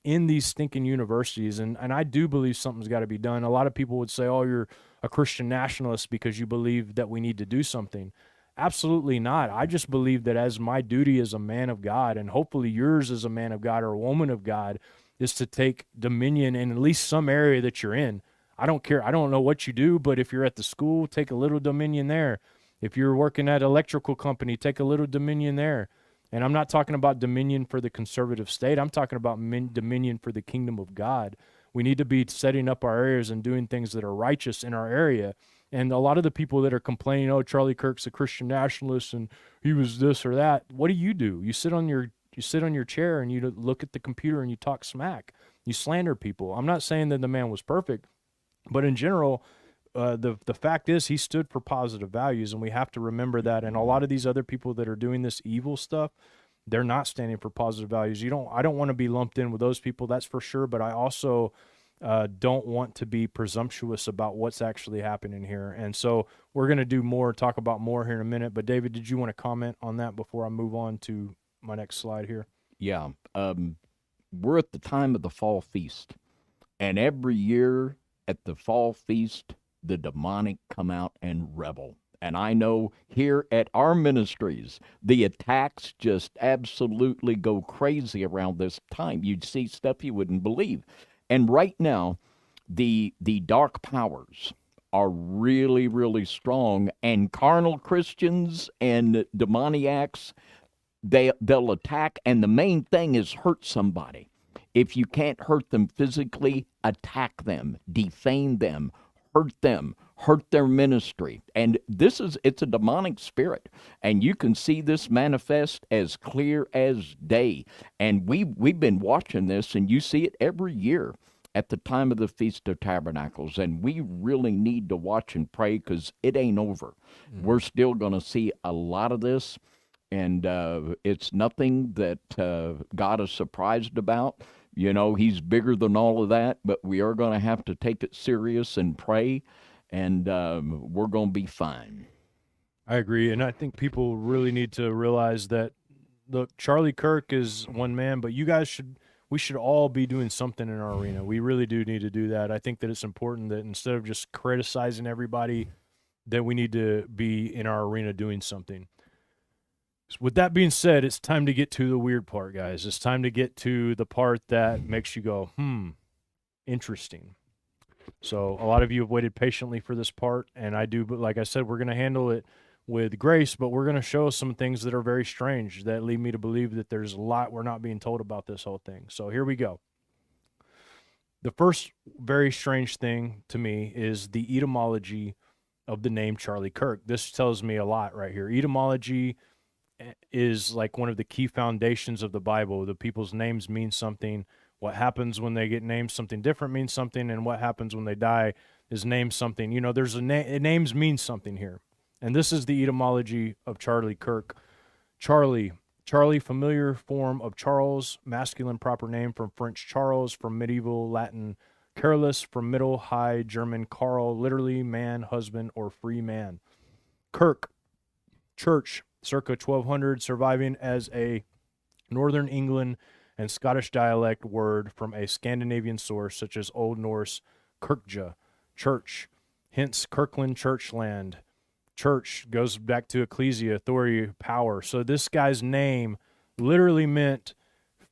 in these stinking universities. And I do believe something's got to be done. A lot of people would say, oh, you're a Christian nationalist because you believe that we need to do something. Absolutely not. I just believe that as my duty as a man of God, and hopefully yours as a man of God or a woman of God, is to take dominion in at least some area that you're in. I don't care. I don't know what you do, but if you're at the school, take a little dominion there. If you're working at an electrical company, take a little dominion there. And I'm not talking about dominion for the conservative state. I'm talking about dominion for the kingdom of God. We need to be setting up our areas and doing things that are righteous in our area. And a lot of the people that are complaining, oh, Charlie Kirk's a Christian nationalist and he was this or that. What do? You sit on your chair and you look at the computer and you talk smack. you slander people. I'm not saying that the man was perfect, but in general, the fact is he stood for positive values, and we have to remember that. And a lot of these other people that are doing this evil stuff, they're not standing for positive values. I don't want to be lumped in with those people, that's for sure. But I also don't want to be presumptuous about what's actually happening here. And so we're going to talk about more here in a minute. But David, did you want to comment on that before I move on to my next slide here? Yeah. We're at the time of the fall feast. And every year at the fall feast, the demonic come out and rebel. And I know here at our ministries, the attacks just absolutely go crazy around this time. You'd see stuff you wouldn't believe. And right now, the dark powers are really, really strong. And carnal Christians and demoniacs, they'll attack. And the main thing is hurt somebody. If you can't hurt them physically, attack them, defame them, hurt their ministry. And it's a demonic spirit. And you can see this manifest as clear as day. And we've been watching this, and you see it every year at the time of the Feast of Tabernacles. And we really need to watch and pray, because it ain't over. Mm-hmm. We're still going to see a lot of this. And it's nothing that God is surprised about. You know, he's bigger than all of that, but we are going to have to take it serious and pray, and we're going to be fine. I agree, and I think people really need to realize that, look, Charlie Kirk is one man, but we should all be doing something in our arena. We really do need to do that. I think that it's important that instead of just criticizing everybody, that we need to be in our arena doing something. With that being said, it's time to get to the weird part, guys. It's time to get to the part that makes you go, interesting. So a lot of you have waited patiently for this part, and I do, but like I said, we're going to handle it with grace, but we're going to show some things that are very strange that lead me to believe that there's a lot we're not being told about this whole thing. So here we go. The first very strange thing to me is the etymology of the name Charlie Kirk. This tells me a lot right here. Etymology is like one of the key foundations of the Bible. The people's names mean something. What happens when they get named something different means something, and what happens when they die is named something. You know, there's names mean something here. And this is the etymology of Charlie Kirk. Charlie, familiar form of Charles, masculine proper name from French Charles, from medieval Latin careless, from Middle High German Karl, literally man, husband, or free man. Kirk, church, circa 1200, surviving as a Northern England and Scottish dialect word from a Scandinavian source such as Old Norse kirkja, church, hence Kirkland, churchland. Church goes back to ecclesia, authority, power. So this guy's name literally meant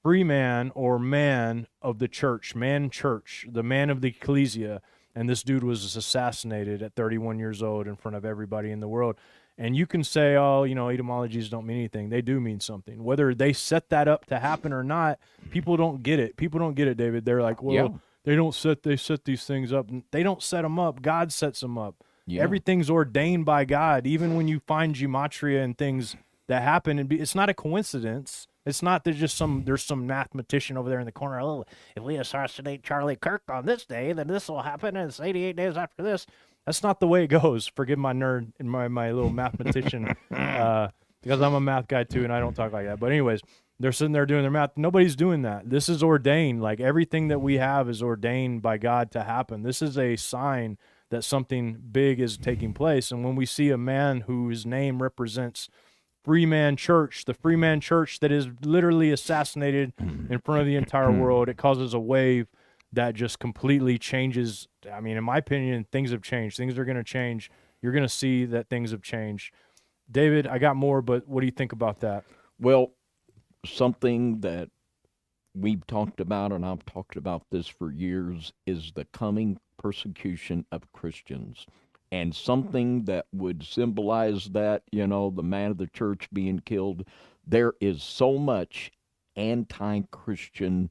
free man or man of the church, man church, the man of the ecclesia. And this dude was assassinated at 31 years old in front of everybody in the world. And you can say, oh, you know, etymologies don't mean anything. They do mean something. Whether they set that up to happen or not, people don't get it. People don't get it, David. They're like, well, they set these things up. They don't set them up. God sets them up. Yeah. Everything's ordained by God. Even when you find gematria and things that happen, it's not a coincidence. It's not there's some mathematician over there in the corner. Oh, if we assassinate Charlie Kirk on this day, then this will happen, and it's 88 days after this. That's not the way it goes. Forgive my nerd and my little mathematician, because I'm a math guy too, and I don't talk like that. But anyways, they're sitting there doing their math. Nobody's doing that. This is ordained. Like everything that we have is ordained by God to happen. This is a sign that something big is taking place. And when we see a man whose name represents Freeman Church, the Freeman Church that is literally assassinated in front of the entire world, it causes a wave that just completely changes. I mean, in my opinion, things have changed. Things are going to change. You're going to see that things have changed. David, I got more, but what do you think about that? Well, something that we've talked about, and I've talked about this for years, is the coming persecution of Christians. And something that would symbolize that, you know, the man of the church being killed. There is so much anti-Christian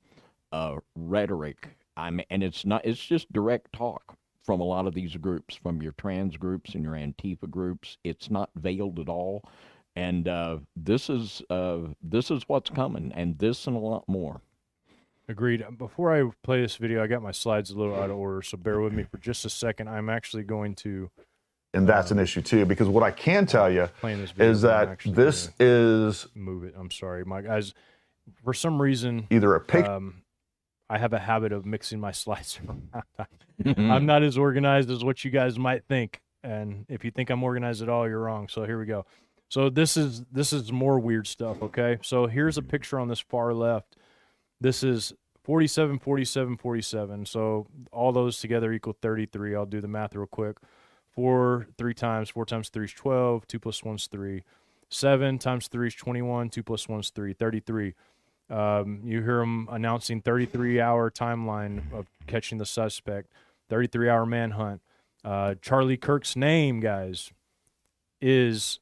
rhetoric. And it's just direct talk from a lot of these groups, from your trans groups and your Antifa groups. It's not veiled at all. And this is what's coming, and this and a lot more. Agreed. Before I play this video, I got my slides a little out of order, so bear with me for just a second. I'm actually going to And that's an issue too, because what I can tell you playing this video, is but I'm that actually this gonna is move it. I'm sorry, my guys. For some reason, either a picture. I have a habit of mixing my slides around. I'm not as organized as what you guys might think, and if you think I'm organized at all, you're wrong. So here we go. So this is more weird stuff. Okay, so here's a picture on this far left. This is 47, 47, 47. So all those together equal 33. I'll do the math real quick. 4 times 3 is 12. 2 plus 1 is 3. 7 times 3 is 21. 2 plus 1 is 3. 33. You hear them announcing 33-hour timeline of catching the suspect, 33-hour manhunt. Charlie Kirk's name, guys, is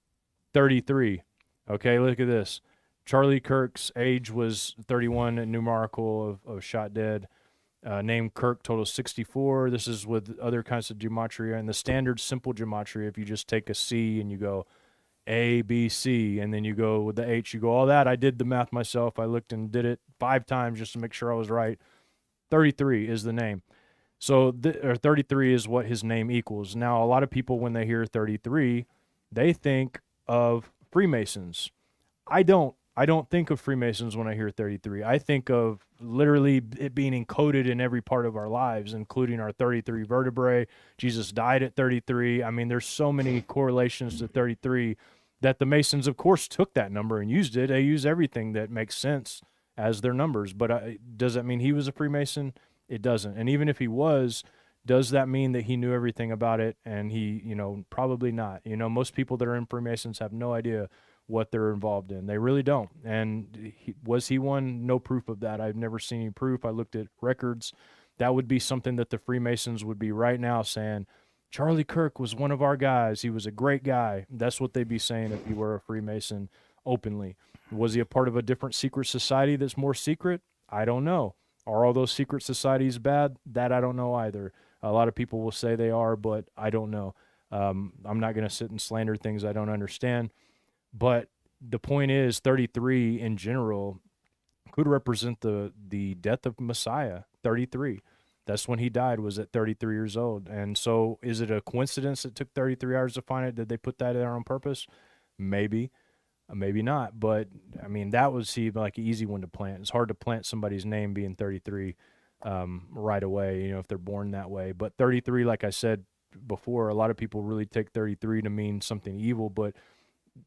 33. Okay, look at this. Charlie Kirk's age was 31, a numerical of shot dead. Name Kirk, total 64. This is with other kinds of gematria. And the standard simple gematria, if you just take a C and you go A, B, C, and then you go with the H, you go, all that. I did the math myself. I looked and did it 5 times just to make sure I was right. 33 is the name. So 33 is what his name equals. Now, a lot of people, when they hear 33, they think of Freemasons. I don't think of Freemasons when I hear 33. I think of literally it being encoded in every part of our lives, including our 33 vertebrae. Jesus died at 33. I mean, there's so many correlations to 33 that the Masons, of course, took that number and used it. They use everything that makes sense as their numbers. But does that mean he was a Freemason? It doesn't. And even if he was, does that mean that he knew everything about it? And he, probably not. Most people that are in Freemasons have no idea what they're involved in. They really don't. And was he one? No proof of that. I've never seen any proof. I looked at records. That would be something that the Freemasons would be right now saying, Charlie Kirk was one of our guys. He was a great guy. That's what they'd be saying if he were a Freemason openly. Was he a part of a different secret society that's more secret? I don't know. Are all those secret societies bad? That I don't know either. A lot of people will say they are, but I don't know. I'm not going to sit and slander things I don't understand. But the point is, 33 in general could represent the death of Messiah. 33. That's when he died, was at 33 years old. And so is it a coincidence it took 33 hours to find it? Did they put that there on purpose? Maybe. Maybe not. But, I mean, that would seem like an easy one to plant. It's hard to plant somebody's name being 33 right away, if they're born that way. But 33, like I said before, a lot of people really take 33 to mean something evil, but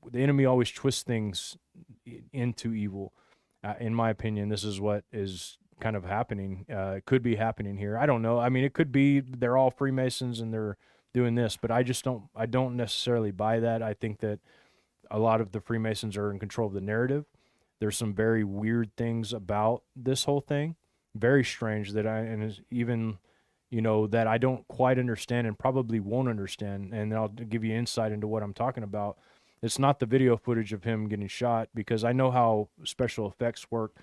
the enemy always twists things into evil. In my opinion, this is what is kind of happening. It could be happening here. I don't know. I mean, it could be they're all Freemasons and they're doing this, but I don't necessarily buy that. I think that a lot of the Freemasons are in control of the narrative. There's some very weird things about this whole thing, very strange that that I don't quite understand and probably won't understand. And I'll give you insight into what I'm talking about. It's not the video footage of him getting shot, because I know how special effects work,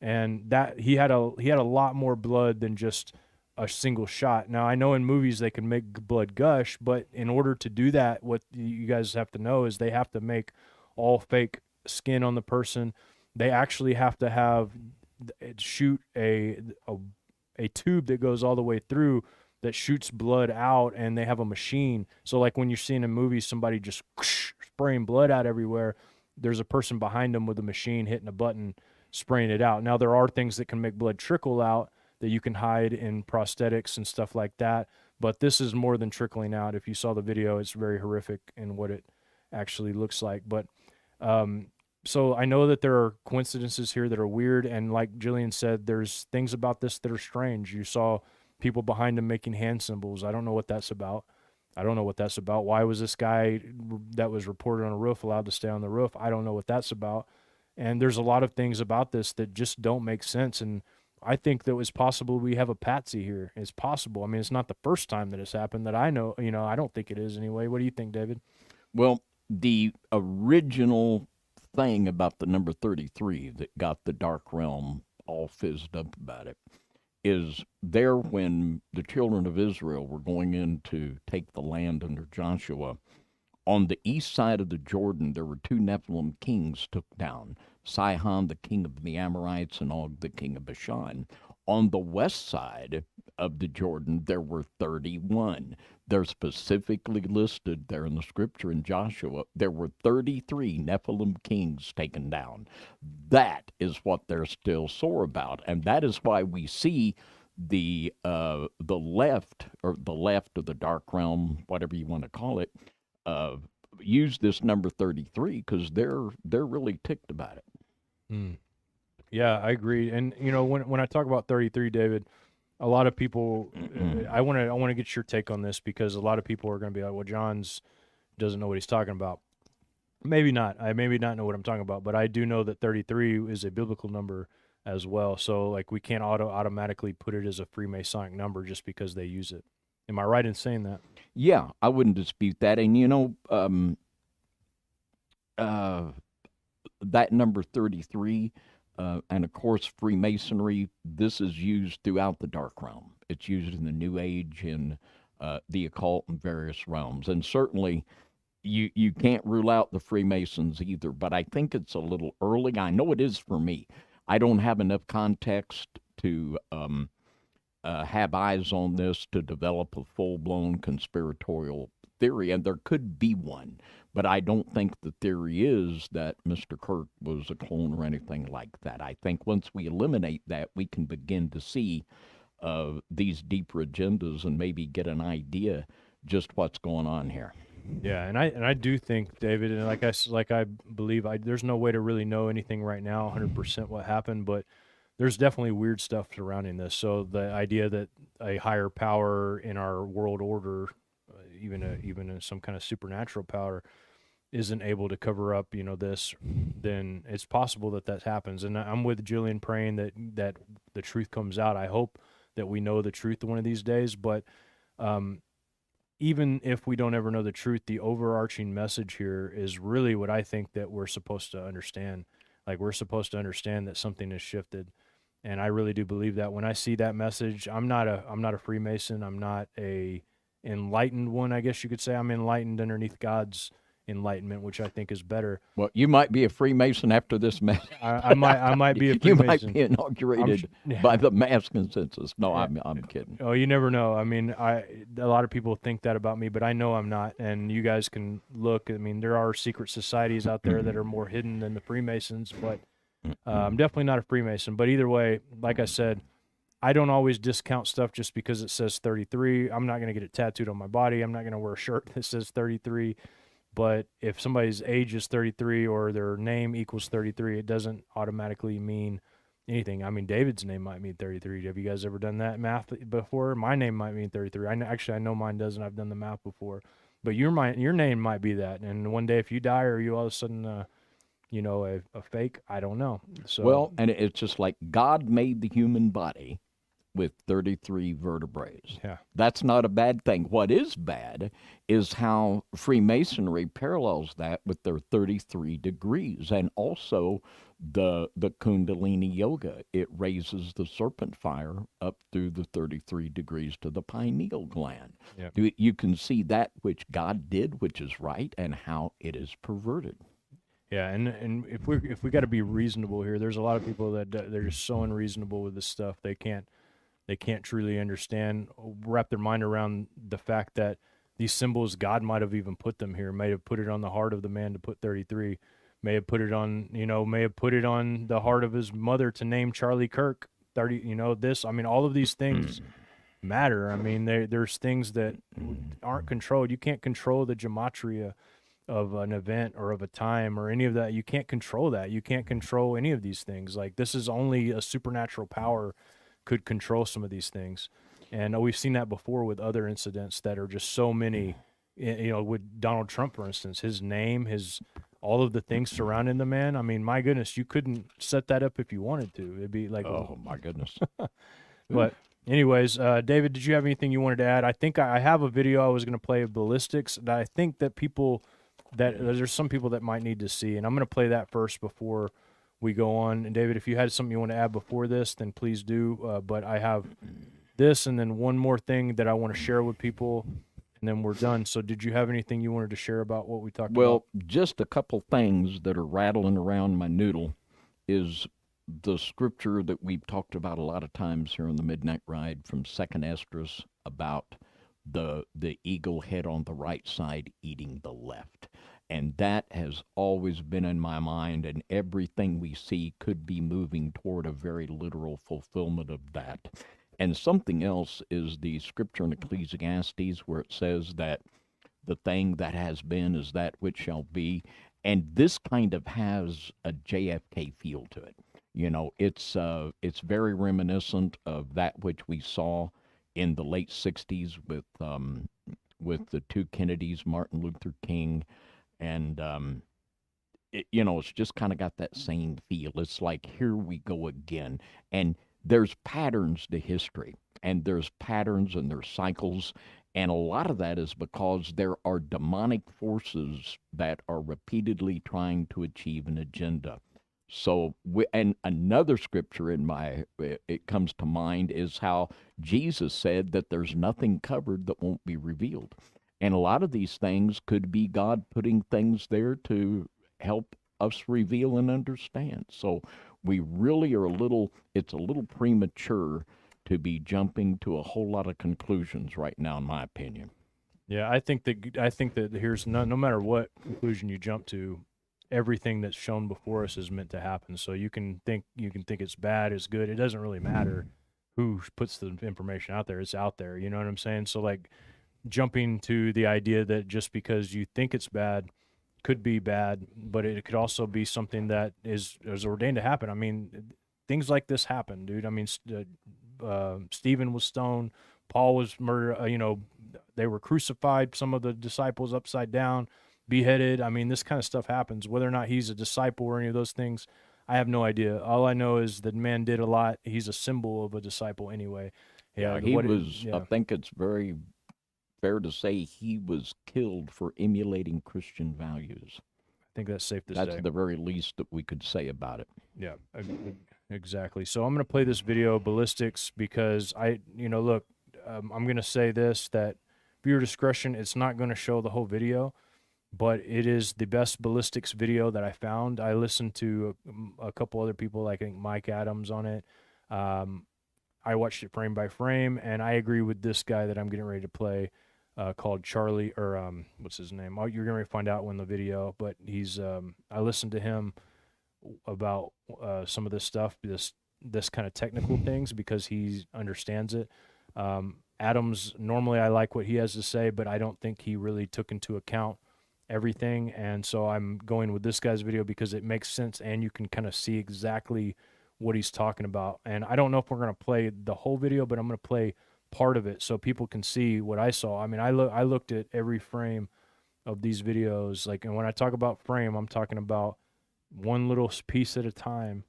and that he had a lot more blood than just a single shot. Now, I know in movies they can make blood gush, but in order to do that, what you guys have to know is they have to make all fake skin on the person. They actually have to shoot a tube that goes all the way through that shoots blood out, and they have a machine. So like when you're seeing in movies somebody just spraying blood out everywhere, there's a person behind them with a machine hitting a button, spraying it out. Now, there are things that can make blood trickle out that you can hide in prosthetics and stuff like that, but this is more than trickling out. If you saw the video, it's very horrific in what it actually looks like. But so I know that there are coincidences here that are weird, and like Jillian said, there's things about this that are strange. You saw people behind him making hand symbols. I don't know what that's about. Why was this guy that was reported on a roof allowed to stay on the roof? I don't know what that's about. And there's a lot of things about this that just don't make sense. And I think that it was possible we have a patsy here. It's possible. I mean, it's not the first time that it's happened that I know. I don't think it is anyway. What do you think, David? Well, the original thing about the number 33 that got the Dark Realm all fizzed up about it is there when the children of Israel were going in to take the land under Joshua. On the east side of the Jordan, there were 2 Nephilim kings took down, Sihon, the king of the Amorites, and Og, the king of Bashan. On the west side of the Jordan, there were 31. They're specifically listed there in the scripture in Joshua. There were 33 Nephilim kings taken down. That is what they're still sore about, and that is why we see the left of the dark realm, whatever you want to call it, use this number 33 because they're really ticked about it. Yeah, I agree. And when I talk about 33, David, a lot of people, I want to get your take on this because a lot of people are going to be like, well, John's doesn't know what he's talking about. Maybe not. I maybe not know what I'm talking about, but I do know that 33 is a biblical number as well. So like we can't automatically put it as a Freemasonic number just because they use it. Am I right in saying that? Yeah, I wouldn't dispute that. And that number 33, and of course Freemasonry, this is used throughout the dark realm. It's used in the New Age, in the occult, and various realms. And certainly you can't rule out the Freemasons either, but I think it's a little early. I know it is for me. I don't have enough context to have eyes on this to develop a full-blown conspiratorial theory, and there could be one, but I don't think the theory is that Mr. Kirk was a clone or anything like that. I think once we eliminate that, we can begin to see these deeper agendas and maybe get an idea just what's going on here. Yeah, and I do think, David, and like I believe, there's no way to really know anything right now, 100% what happened, but there's definitely weird stuff surrounding this. So the idea that a higher power in our world order, even some kind of supernatural power, isn't able to cover up, this, then it's possible that happens. And I'm with Jillian praying that the truth comes out. I hope that we know the truth one of these days, but even if we don't ever know the truth, the overarching message here is really what I think that we're supposed to understand. Like, we're supposed to understand that something has shifted. And I really do believe that. When I see that message, I'm not a Freemason. I'm not a enlightened one, I guess you could say. I'm enlightened underneath God's enlightenment, which I think is better. Well, you might be a Freemason after this message. I might be a Freemason. You might be inaugurated by the mass consensus. No, I'm kidding. Oh, you never know. I mean, a lot of people think that about me, but I know I'm not. And you guys can look. I mean, there are secret societies out there that are more hidden than the Freemasons, but I'm definitely not a Freemason. But either way, like I said, I don't always discount stuff just because it says 33. I'm not going to get it tattooed on my body. I'm not going to wear a shirt that says 33. But if somebody's age is 33 or their name equals 33, it doesn't automatically mean anything. I mean, David's name might mean 33. Have you guys ever done that math before? My name might mean 33. I know mine doesn't. I've done the math before. But your name might be that. And one day if you die, or you all of a sudden, a fake, I don't know. So, well, and it's just like God made the human body with 33 vertebrae. Yeah. That's not a bad thing. What is bad is how Freemasonry parallels that with their 33 degrees, and also the Kundalini Yoga. It raises the serpent fire up through the 33 degrees to the pineal gland. Yeah. You can see that which God did, which is right, and how it is perverted. Yeah, and if we got to be reasonable here, there's a lot of people that they're just so unreasonable with this stuff. They can't truly understand, wrap their mind around the fact that these symbols, God might have even put them here, may have put it on the heart of the man to put 33, may have put it on the heart of his mother to name Charlie Kirk 30, this. I mean, all of these things matter. I mean, there's things that aren't controlled. You can't control the gematria of an event or of a time or any of that. You can't control that. You can't control any of these things. Like, this is only a supernatural power could control some of these things. And we've seen that before with other incidents that are just so many, with Donald Trump, for instance, his name, all of the things surrounding the man. I mean, my goodness, you couldn't set that up if you wanted to. It'd be like, oh my goodness. But anyways, David, did you have anything you wanted to add? I think I have a video I was going to play of ballistics that I think that there's some people that might need to see. And I'm going to play that first before we go on. And David, if you had something you want to add before this, then please do. But I have this, and then one more thing that I want to share with people, and then we're done. So did you have anything you wanted to share about what we talked about? Well, just a couple things that are rattling around my noodle is the scripture that we've talked about a lot of times here on the Midnight Ride from 2nd Esdras about the eagle head on the right side eating the left. And that has always been in my mind, and everything we see could be moving toward a very literal fulfillment of that. And something else is the scripture in Ecclesiastes where it says that the thing that has been is that which shall be. And this kind of has a JFK feel to it. You know, it's very reminiscent of that which we saw in the late 60s with the two Kennedys, Martin Luther King, and it's just kind of got that same feel. It's like, here we go again. And there's patterns to history, and there's patterns and there's cycles, and a lot of that is because there are demonic forces that are repeatedly trying to achieve an agenda. So, and another scripture it comes to mind is how Jesus said that there's nothing covered that won't be revealed. And a lot of these things could be God putting things there to help us reveal and understand. So we really are it's a little premature to be jumping to a whole lot of conclusions right now, in my opinion. Yeah, I think that here's no matter what conclusion you jump to, everything that's shown before us is meant to happen. So you can think it's bad, it's good. It doesn't really matter who puts the information out there. It's out there. You know what I'm saying? So like jumping to the idea that just because you think it's bad could be bad, but it could also be something that is ordained to happen. I mean, things like this happen, dude. I mean, Stephen was stoned, Paul was murdered. They were crucified. Some of the disciples upside down, beheaded. I mean, this kind of stuff happens. Whether or not he's a disciple or any of those things, I have no idea. All I know is that man did a lot. He's a symbol of a disciple anyway. Yeah, I think it's very fair to say he was killed for emulating Christian values. I think that's safe to say. That's the very least that we could say about it. Yeah, exactly. So I'm going to play this video, Ballistics, because look, I'm going to say this, that viewer discretion, it's not going to show the whole video, but it is the best ballistics video that I found. I listened to a couple other people, like I think Mike Adams on it. I watched it frame by frame, and I agree with this guy that I'm getting ready to play, called Charlie, or what's his name? Oh, you're going to find out when the video, but he's, I listened to him about some of this stuff, this kind of technical things, because he understands it. Adams, normally I like what he has to say, but I don't think he really took into account everything, and so I'm going with this guy's video because it makes sense, and you can kind of see exactly what he's talking about. And I don't know if we're going to play the whole video, but I'm going to play part of it so people can see what I saw. I mean, I looked at every frame of these videos, like, and when I talk about frame, I'm talking about one little piece at a time.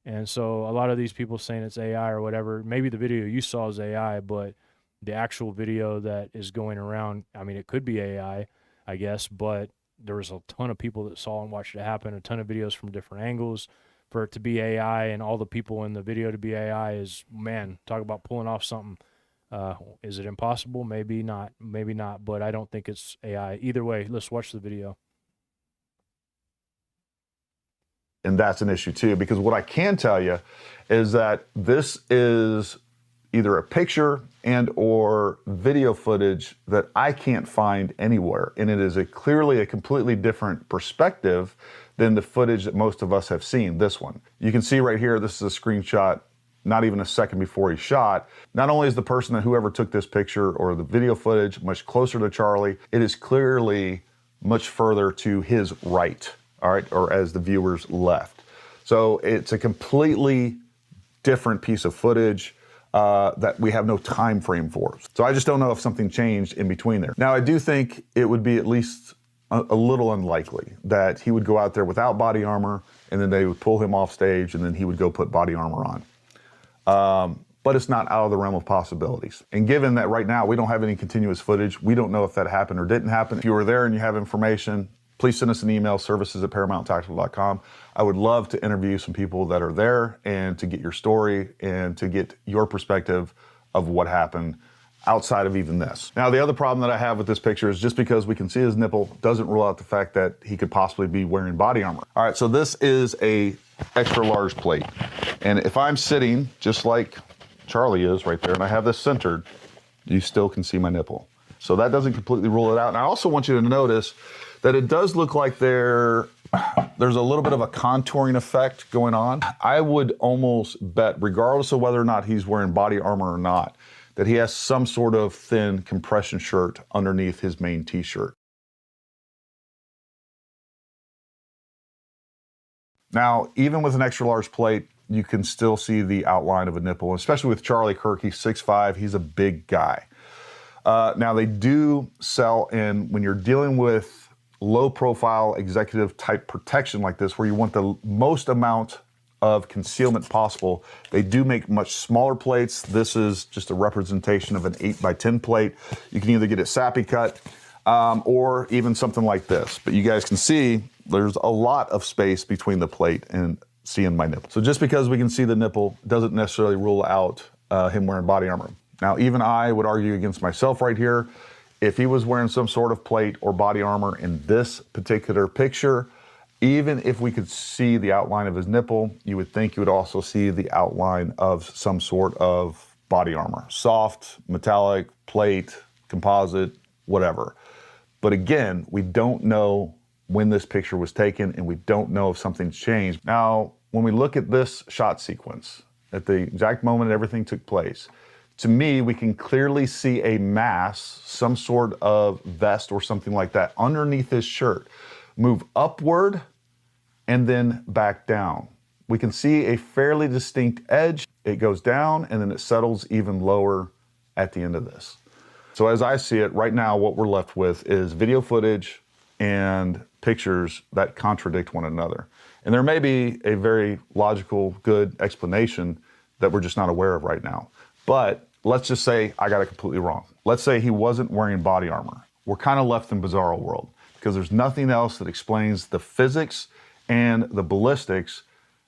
And so a lot of these people saying it's AI or whatever, maybe the video you saw is AI, but the actual video that is going around, I mean, it could be AI, I guess, but there was a ton of people that saw and watched it happen, a ton of videos from different angles. For it to be AI and all the people in the video to be AI is, man, talk about pulling off something. Is it impossible? Maybe not, but I don't think it's AI. Either way, let's watch the video. And that's an issue too, because what I can tell you is that this is either a picture and or video footage that I can't find anywhere. And it is clearly a completely different perspective than the footage that most of us have seen, this one. You can see right here, this is a screenshot, not even a second before he shot. Not only is the person that whoever took this picture or the video footage much closer to Charlie, it is clearly much further to his right, all right, or as the viewer's left. So it's a completely different piece of footage that we have no time frame for. So I just don't know if something changed in between there. Now, I do think it would be at least a little unlikely that he would go out there without body armor and then they would pull him off stage and then he would go put body armor on. But it's not out of the realm of possibilities. And given that right now we don't have any continuous footage, we don't know if that happened or didn't happen. If you were there and you have information, please send us an email, services@ParamountTactical.com. I would love to interview some people that are there and to get your story and to get your perspective of what happened. outside of even this. Now, the other problem that I have with this picture is just because we can see his nipple doesn't rule out the fact that he could possibly be wearing body armor. All right, so this is a extra large plate. And if I'm sitting just like Charlie is right there and I have this centered, you still can see my nipple. So that doesn't completely rule it out. And I also want you to notice that it does look like there's a little bit of a contouring effect going on. I would almost bet, regardless of whether or not he's wearing body armor or not, that he has some sort of thin compression shirt underneath his main t-shirt. Now, even with an extra large plate, you can still see the outline of a nipple, especially with Charlie Kirk. He's 6'5", he's a big guy. Now, they do sell in, when you're dealing with low profile executive type protection like this, where you want the most amount of concealment possible, they do make much smaller plates. This is just a representation of an 8x10 plate. You can either get it sappy cut or even something like this. But you guys can see there's a lot of space between the plate and seeing my nipple. So just because we can see the nipple doesn't necessarily rule out him wearing body armor. Now, even I would argue against myself right here. If he was wearing some sort of plate or body armor in this particular picture, even if we could see the outline of his nipple, you would think you would also see the outline of some sort of body armor. Soft, metallic, plate, composite, whatever. But again, we don't know when this picture was taken and we don't know if something's changed. Now, when we look at this shot sequence, at the exact moment everything took place, to me, we can clearly see a mass, some sort of vest or something like that underneath his shirt, move upward and then back down. We can see a fairly distinct edge. It goes down and then it settles even lower at the end of this. So as I see it right now, what we're left with is video footage and pictures that contradict one another. And there may be a very logical, good explanation that we're just not aware of right now. But let's just say I got it completely wrong. Let's say he wasn't wearing body armor. We're kind of left in bizarro world because there's nothing else that explains the physics and the ballistics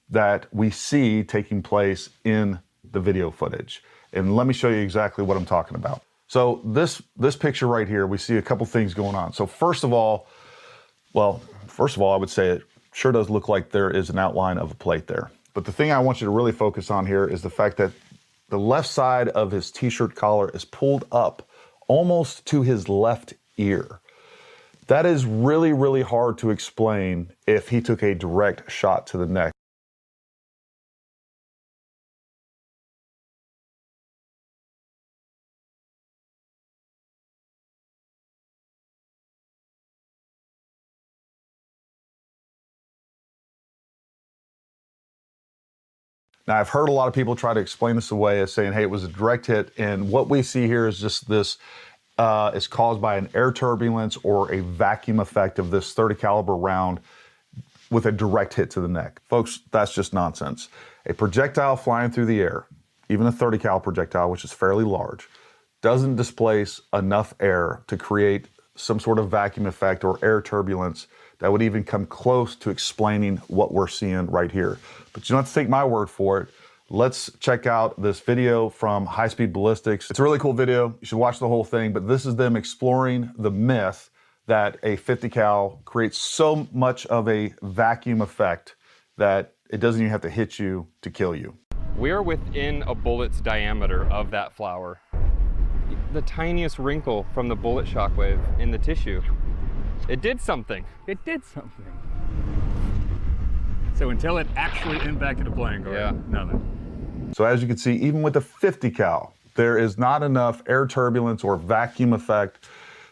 that we see taking place in the video footage. And let me show you exactly what I'm talking about. So this picture right here, we see a couple things going on. So first of all, I would say it sure does look like there is an outline of a plate there. But the thing I want you to really focus on here is the fact that the left side of his t-shirt collar is pulled up almost to his left ear. That is really, really hard to explain if he took a direct shot to the neck. Now, I've heard a lot of people try to explain this away as saying, hey, it was a direct hit. And what we see here is just this is caused by an air turbulence or a vacuum effect of this .30 caliber round with a direct hit to the neck. Folks, that's just nonsense. A projectile flying through the air, even a .30 cal projectile, which is fairly large, doesn't displace enough air to create some sort of vacuum effect or air turbulence that would even come close to explaining what we're seeing right here. But you don't have to take my word for it. Let's check out this video from High Speed Ballistics. It's a really cool video. You should watch the whole thing, but this is them exploring the myth that a 50 cal creates so much of a vacuum effect that it doesn't even have to hit you to kill you. We are within a bullet's diameter of that flower. The tiniest wrinkle from the bullet shockwave in the tissue. It did something. It did something. So until it actually impacted a playing card, nothing. So as you can see, even with a 50 cal, there is not enough air turbulence or vacuum effect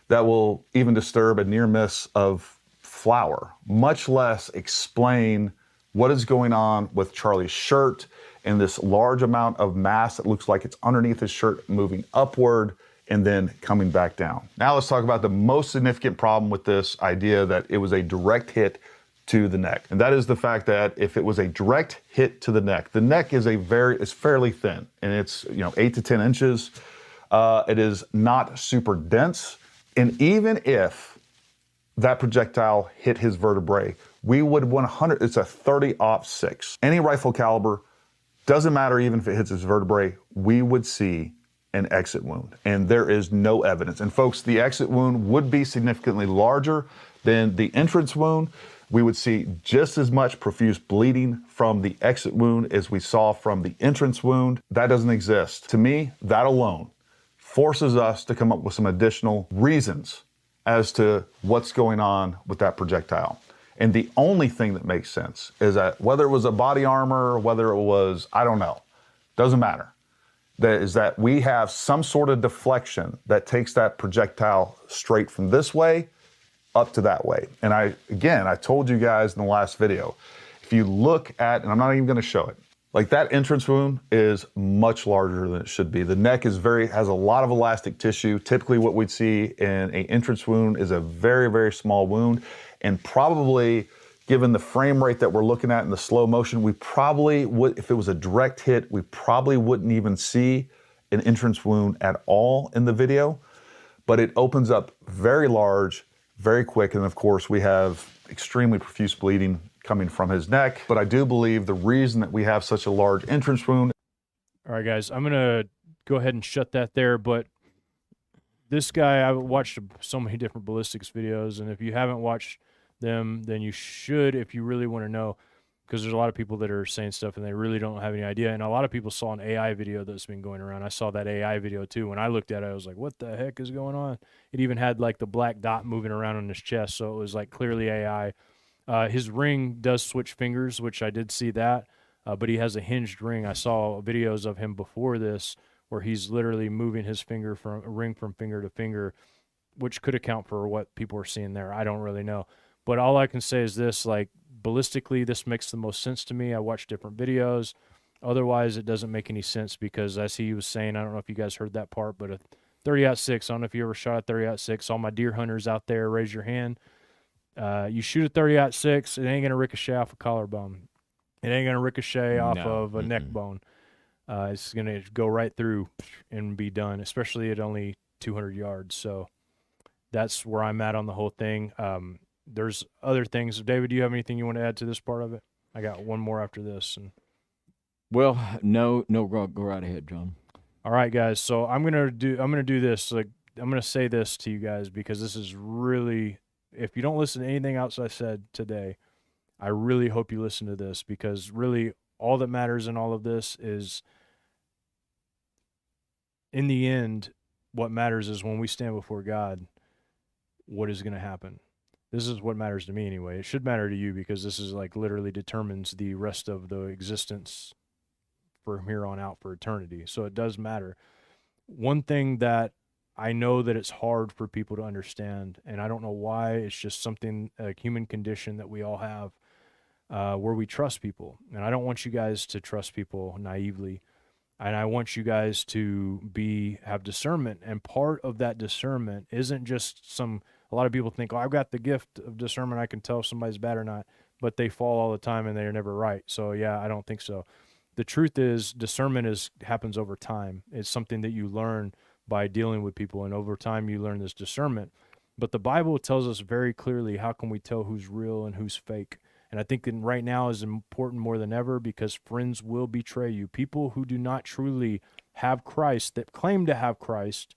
that will even disturb a near miss of flower, much less explain what is going on with Charlie's shirt and this large amount of mass that looks like it's underneath his shirt moving upward and then coming back down. Now let's talk about the most significant problem with this idea that it was a direct hit to the neck. And that is the fact that if it was a direct hit to the neck is fairly thin, and it's 8 to 10 inches. It is not super dense. And even if that projectile hit his vertebrae, we would 100, it's a 30-06. Any rifle caliber, doesn't matter even if it hits his vertebrae, we would see an exit wound, and there is no evidence. And folks, the exit wound would be significantly larger than the entrance wound. We would see just as much profuse bleeding from the exit wound as we saw from the entrance wound. That doesn't exist. To me, that alone forces us to come up with some additional reasons as to what's going on with that projectile. And the only thing that makes sense is that whether it was a body armor, whether it was, I don't know, doesn't matter. That is that we have some sort of deflection that takes that projectile straight from this way up to that way. And I told you guys in the last video, if you look at, and I'm not even going to show it, like that entrance wound is much larger than it should be. The neck has a lot of elastic tissue. Typically what we'd see in an entrance wound is a very, very small wound. And probably, given the frame rate that we're looking at in the slow motion, we probably would, if it was a direct hit, we probably wouldn't even see an entrance wound at all in the video. But it opens up very large, very quick, and of course we have extremely profuse bleeding coming from his neck. But I do believe the reason that we have such a large entrance wound. All right, guys, I'm gonna go ahead and shut that there. But this guy, I've watched so many different ballistics videos, and if you haven't watched them, then you should, if you really want to know, because there's a lot of people that are saying stuff and they really don't have any idea. And a lot of people saw an AI video that's been going around. I saw that AI video too. When I looked at it, I was like, what the heck is going on? It even had like the black dot moving around on his chest, so it was like clearly AI. His ring does switch fingers, which I did see that, but he has a hinged ring. I saw videos of him before this where he's literally moving his finger from a ring from finger to finger, which could account for what people are seeing there. I don't really know. But all I can say is this, like, ballistically, this makes the most sense to me. I watched different videos. Otherwise, it doesn't make any sense because, as he was saying, I don't know if you guys heard that part, but a 30-06, I don't know if you ever shot a 30-06. All my deer hunters out there, raise your hand. You shoot a 30-06, it ain't going to ricochet off a collarbone. It ain't going to ricochet off of a neck bone. It's going to go right through and be done, especially at only 200 yards. So that's where I'm at on the whole thing. There's other things. David, do you have anything you want to add to this part of it? I got one more after this. And well, no, go right ahead, John. all right, guys. So I'm gonna do this. Like, I'm gonna say this to you guys because this is really, if you don't listen to anything else I said today, I really hope you listen to this, because really all that matters in all of this is, in the end, what matters is when we stand before God, what is going to happen. This is what matters to me anyway. It should matter to you, because this is like literally determines the rest of the existence from here on out for eternity. So it does matter. One thing that I know that it's hard for people to understand, and I don't know why, it's just something, a human condition that we all have, where we trust people. And I don't want you guys to trust people naively. And I want you guys to have discernment. And part of that discernment isn't just a lot of people think, oh, I've got the gift of discernment, I can tell if somebody's bad or not, but they fall all the time and they're never right. So yeah, I don't think so. The truth is, discernment happens over time. It's something that you learn by dealing with people, and over time you learn this discernment. But the Bible tells us very clearly, how can we tell who's real and who's fake? And I think that right now is important more than ever, because friends will betray you. People who do not truly have Christ, that claim to have Christ,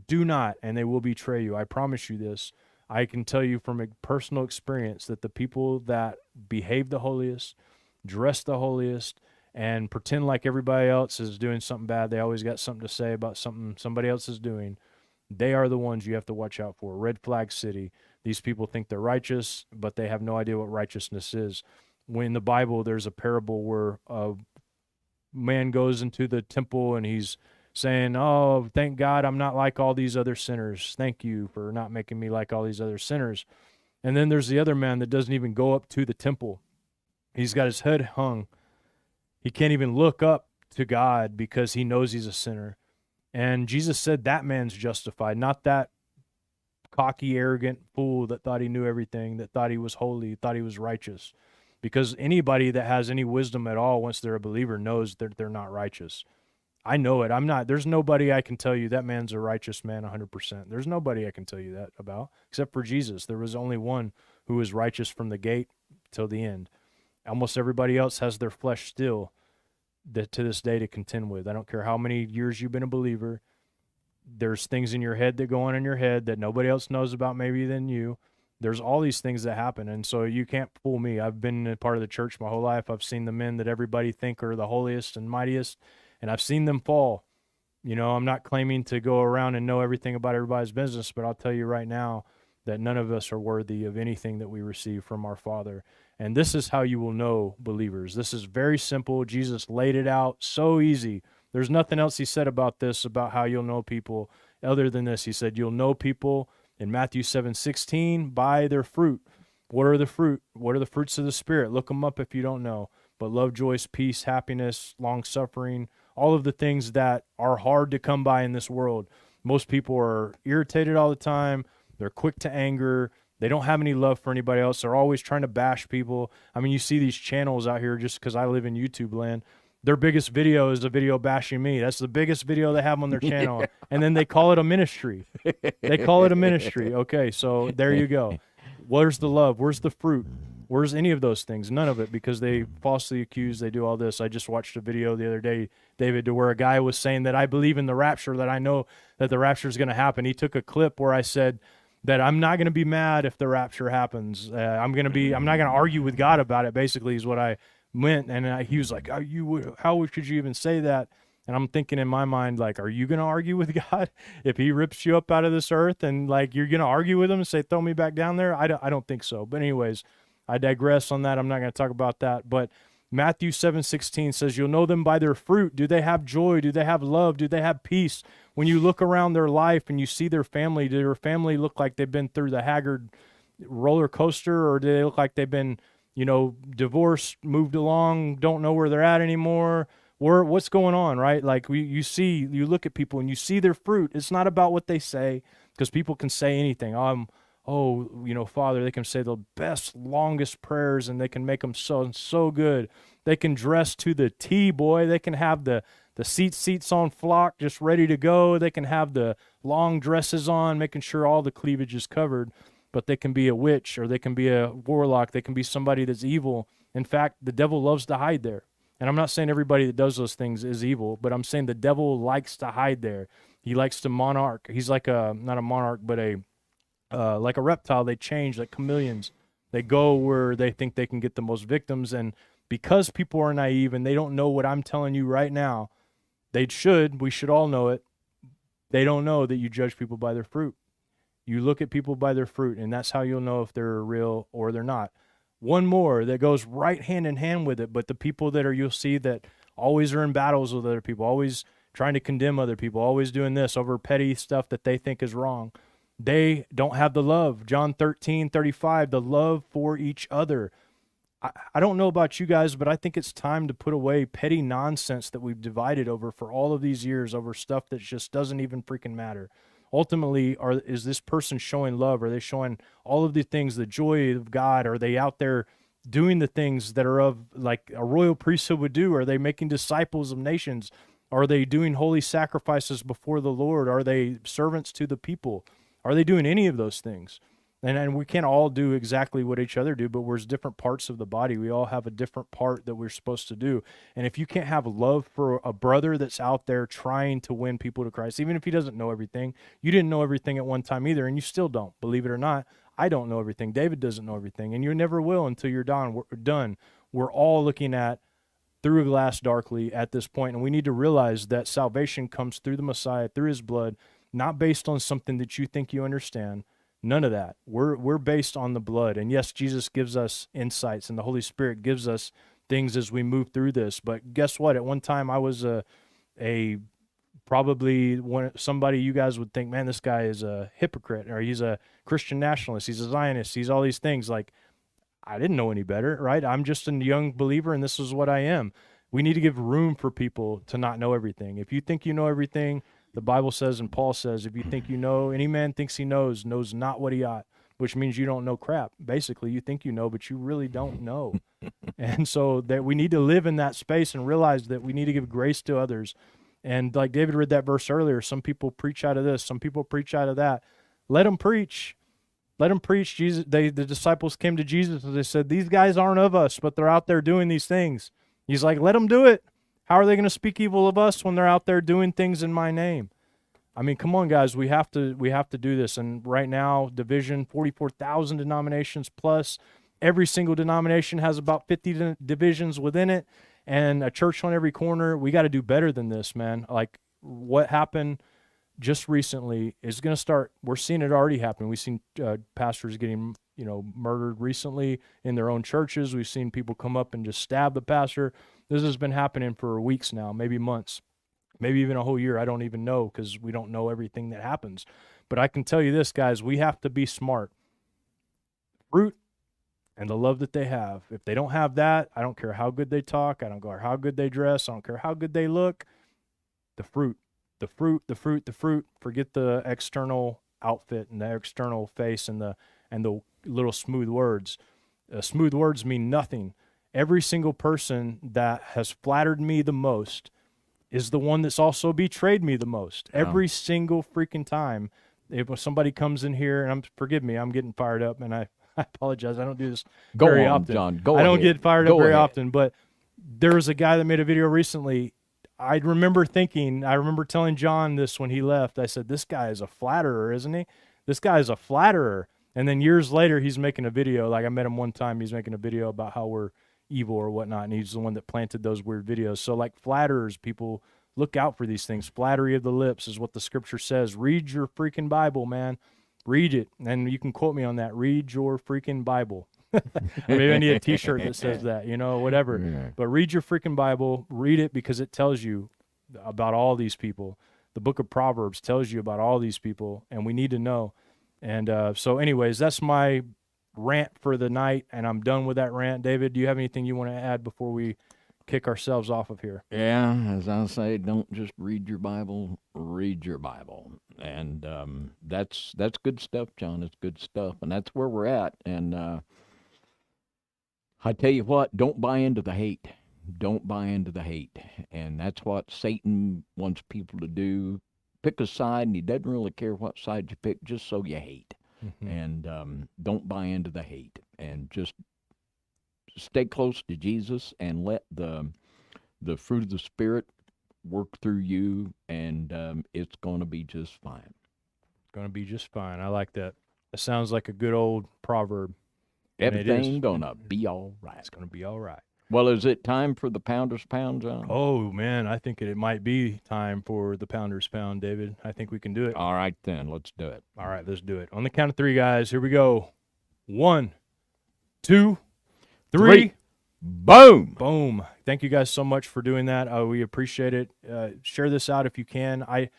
do not, and they will betray you. I promise you this. I can tell you from a personal experience that the people that behave the holiest, dress the holiest, and pretend like everybody else is doing something bad, they always got something to say about something somebody else is doing, they are the ones you have to watch out for. Red flag city. These people think they're righteous, but they have no idea what righteousness is. When in the Bible, there's a parable where a man goes into the temple and he's saying, oh, thank God I'm not like all these other sinners. Thank you for not making me like all these other sinners. And then there's the other man that doesn't even go up to the temple. He's got his head hung. He can't even look up to God because he knows he's a sinner. And Jesus said that man's justified, not that cocky, arrogant fool that thought he knew everything, that thought he was holy, thought he was righteous. Because anybody that has any wisdom at all, once they're a believer, knows that they're not righteous. I know it. I'm not. There's nobody I can tell you that man's a righteous man 100%. There's nobody I can tell you that about, except for Jesus. There was only one who was righteous from the gate till the end. Almost everybody else has their flesh still, that to this day to contend with. I don't care how many years you've been a believer. There's things in your head that go on in your head that nobody else knows about maybe than you. There's all these things that happen, and so you can't fool me. I've been a part of the church my whole life. I've seen the men that everybody think are the holiest and mightiest, and I've seen them fall. You know, I'm not claiming to go around and know everything about everybody's business, but I'll tell you right now that none of us are worthy of anything that we receive from our Father. And this is how you will know believers. This is very simple. Jesus laid it out so easy. There's nothing else he said about this, about how you'll know people other than this. He said, you'll know people in Matthew 7:16 by their fruit. What are the fruit? What are the fruits of the Spirit? Look them up if you don't know. But love, joy, peace, happiness, long-suffering, all of the things that are hard to come by in this world. Most people are irritated all the time. They're quick to anger. They don't have any love for anybody else. They're always trying to bash people. I mean, you see these channels out here just because I live in YouTube land. Their biggest video is a video bashing me. That's the biggest video they have on their channel. Yeah. And then they call it a ministry. They call it a ministry. Okay, so there you go. Where's the love? Where's the fruit? Where's any of those things? None of it, because they falsely accuse, they do all this. I just watched a video the other day, David, to where a guy was saying that I believe in the rapture, that I know that the rapture is going to happen. He took a clip where I said that I'm not going to be mad if the rapture happens. I'm not going to argue with God about it, basically, is what I meant. And he was like, how could you even say that? And I'm thinking in my mind, like, are you going to argue with God if he rips you up out of this earth? And like, you're going to argue with him and say, throw me back down there? I don't think so. But anyways, I digress on that. I'm not going to talk about that. But Matthew 7:16 says, you'll know them by their fruit. Do they have joy? Do they have love? Do they have peace? When you look around their life and you see their family, do their family look like they've been through the Haggard roller coaster, or do they look like they've been, divorced, moved along, don't know where they're at anymore? What's going on, right? Like you look at people and you see their fruit. It's not about what they say, because people can say anything. Father, they can say the best, longest prayers, and they can make them so good. They can dress to the T, boy. They can have the seats on flock, just ready to go. They can have the long dresses on, making sure all the cleavage is covered. But they can be a witch, or they can be a warlock. They can be somebody that's evil. In fact, the devil loves to hide there. And I'm not saying everybody that does those things is evil, but I'm saying the devil likes to hide there. He likes to monarch. He's like not a monarch, but like a reptile. They change like chameleons. They go where they think they can get the most victims. And because people are naive and they don't know what I'm telling you right now, we should all know it. They don't know that you judge people by their fruit. You look at people by their fruit, and that's how you'll know if they're real or they're not. One more that goes right hand in hand with it, but the people you'll see that always are in battles with other people, always trying to condemn other people, always doing this over petty stuff that they think is wrong. They don't have the love. John 13:35, the love for each other. I don't know about you guys, but I think it's time to put away petty nonsense that we've divided over for all of these years over stuff that just doesn't even freaking matter. Ultimately, is this person showing love? Are they showing all of the things, the joy of God? Are they out there doing the things that are of like a royal priesthood would do? Are they making disciples of nations? Are they doing holy sacrifices before the Lord? Are they servants to the people? Are they doing any of those things? And we can't all do exactly what each other do, but we're different parts of the body. We all have a different part that we're supposed to do. And if you can't have love for a brother that's out there trying to win people to Christ, even if he doesn't know everything, you didn't know everything at one time either, and you still don't, believe it or not. I don't know everything. David doesn't know everything, and you never will until you're done. We're all looking at through a glass darkly at this point, and we need to realize that salvation comes through the Messiah, through his blood, not based on something that you think you understand. None of that. We're based on the blood. And yes, Jesus gives us insights, and the Holy Spirit gives us things as we move through this. But guess what? At one time, I was somebody you guys would think, man, this guy is a hypocrite, or he's a Christian nationalist, he's a Zionist, he's all these things. Like, I didn't know any better, right? I'm just a young believer, and this is what I am. We need to give room for people to not know everything. If you think you know everything, the Bible says, and Paul says, if you think you know, any man thinks he knows not what he ought, which means you don't know crap. Basically, you think you know, but you really don't know. And so that we need to live in that space and realize that we need to give grace to others. And like David read that verse earlier, some people preach out of this, some people preach out of that. Let them preach. Let them preach. The disciples came to Jesus and they said, these guys aren't of us, but they're out there doing these things. He's like, let them do it. How are they going to speak evil of us when they're out there doing things in my name? I mean, come on, guys. We have to do this. And right now, division, 44,000 denominations plus. Every single denomination has about 50 divisions within it, and a church on every corner. We got to do better than this, man. Like what happened just recently is going to start. We're seeing it already happen. We've seen pastors getting, murdered recently in their own churches. We've seen people come up and just stab the pastor. This has been happening for weeks now, maybe months, maybe even a whole year. I don't even know because we don't know everything that happens. But I can tell you this, guys, we have to be smart. Fruit and the love that they have. If they don't have that, I don't care how good they talk. I don't care how good they dress. I don't care how good they look. The fruit. The fruit, the fruit, the fruit. Forget the external outfit and the external face and the little smooth words. Smooth words mean nothing. Every single person that has flattered me the most is the one that's also betrayed me the most. Oh. Every single freaking time. If somebody comes in here, and forgive me, I'm getting fired up, and I apologize. I don't do this very often. John. I don't get fired up very often, but there was a guy that made a video recently. I remember telling John this when he left. I said, this guy is a flatterer, isn't he? This guy is a flatterer. And then years later, he's making a video. Like I met him one time. He's making a video about how we're evil or whatnot, and he's the one that planted those weird videos. So like flatterers, people look out for these things. Flattery of the lips is what the scripture says. Read your freaking Bible, man. Read it. And you can quote me on that. Read your freaking Bible. Maybe I need a t-shirt that says that, whatever. Yeah. But read your freaking Bible. Read it because it tells you about all these people. The book of Proverbs tells you about all these people, and we need to know. And so anyways, that's my rant for the night, and I'm done with that rant. David, do you have anything you want to add before we kick ourselves off of here? Yeah, as I say, don't just read your Bible, read your Bible. And that's good stuff, John. It's good stuff, and that's where we're at. And I tell you what, don't buy into the hate. Don't buy into the hate. And that's what Satan wants people to do. Pick a side, and he doesn't really care what side you pick, just so you hate. Mm-hmm. And don't buy into the hate. And just stay close to Jesus and let the fruit of the Spirit work through you, and it's going to be just fine. It's going to be just fine. I like that. It sounds like a good old proverb. Everything's going to be all right. It's going to be all right. Well, is it time for the Pounder's Pound, John? Oh, man, I think it might be time for the Pounder's Pound, David. I think we can do it. All right, then. Let's do it. All right, let's do it. On the count of 3, guys. Here we go. 1, 2, 3. Boom. Boom. Thank you guys so much for doing that. We appreciate it. Share this out if you can. I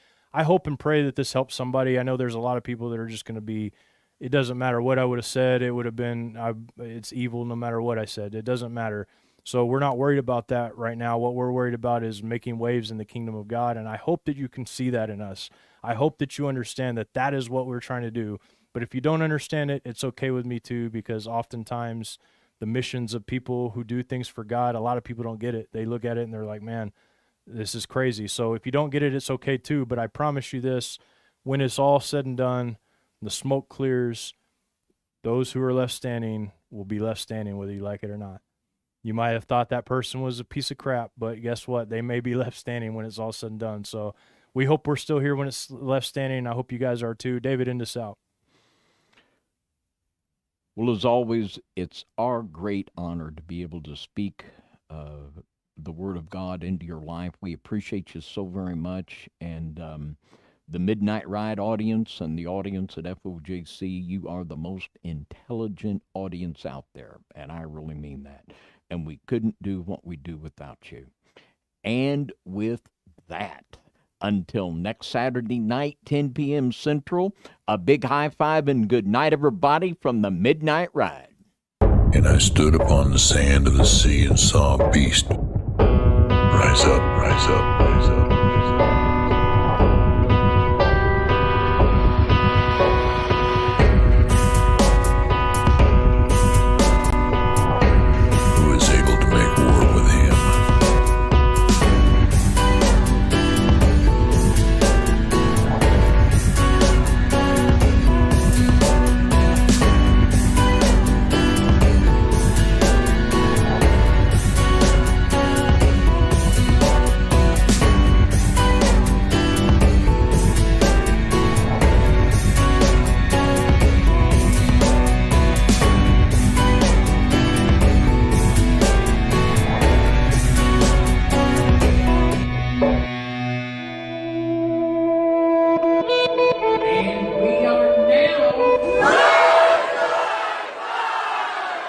hope and pray that this helps somebody. I know there's a lot of people that are just going to be, it doesn't matter what I would have said. It would have been, it's evil no matter what I said. It doesn't matter. So we're not worried about that right now. What we're worried about is making waves in the kingdom of God, and I hope that you can see that in us. I hope that you understand that that is what we're trying to do. But if you don't understand it, it's okay with me too, because oftentimes the missions of people who do things for God, a lot of people don't get it. They look at it and they're like, man, this is crazy. So if you don't get it, it's okay too. But I promise you this, when it's all said and done, the smoke clears, those who are left standing will be left standing whether you like it or not. You might have thought that person was a piece of crap, but guess what? They may be left standing when it's all said and done. So we hope we're still here when it's left standing. I hope you guys are too. David, end us out. Well, as always, it's our great honor to be able to speak the Word of God into your life. We appreciate you so very much. And the Midnight Ride audience and the audience at FOJC, you are the most intelligent audience out there. And I really mean that. And we couldn't do what we do without you. And with that, until next Saturday night, 10 p.m. Central, a big high five and good night, everybody, from the Midnight Ride. And I stood upon the sand of the sea and saw a beast. Rise up, rise up, rise up, rise up.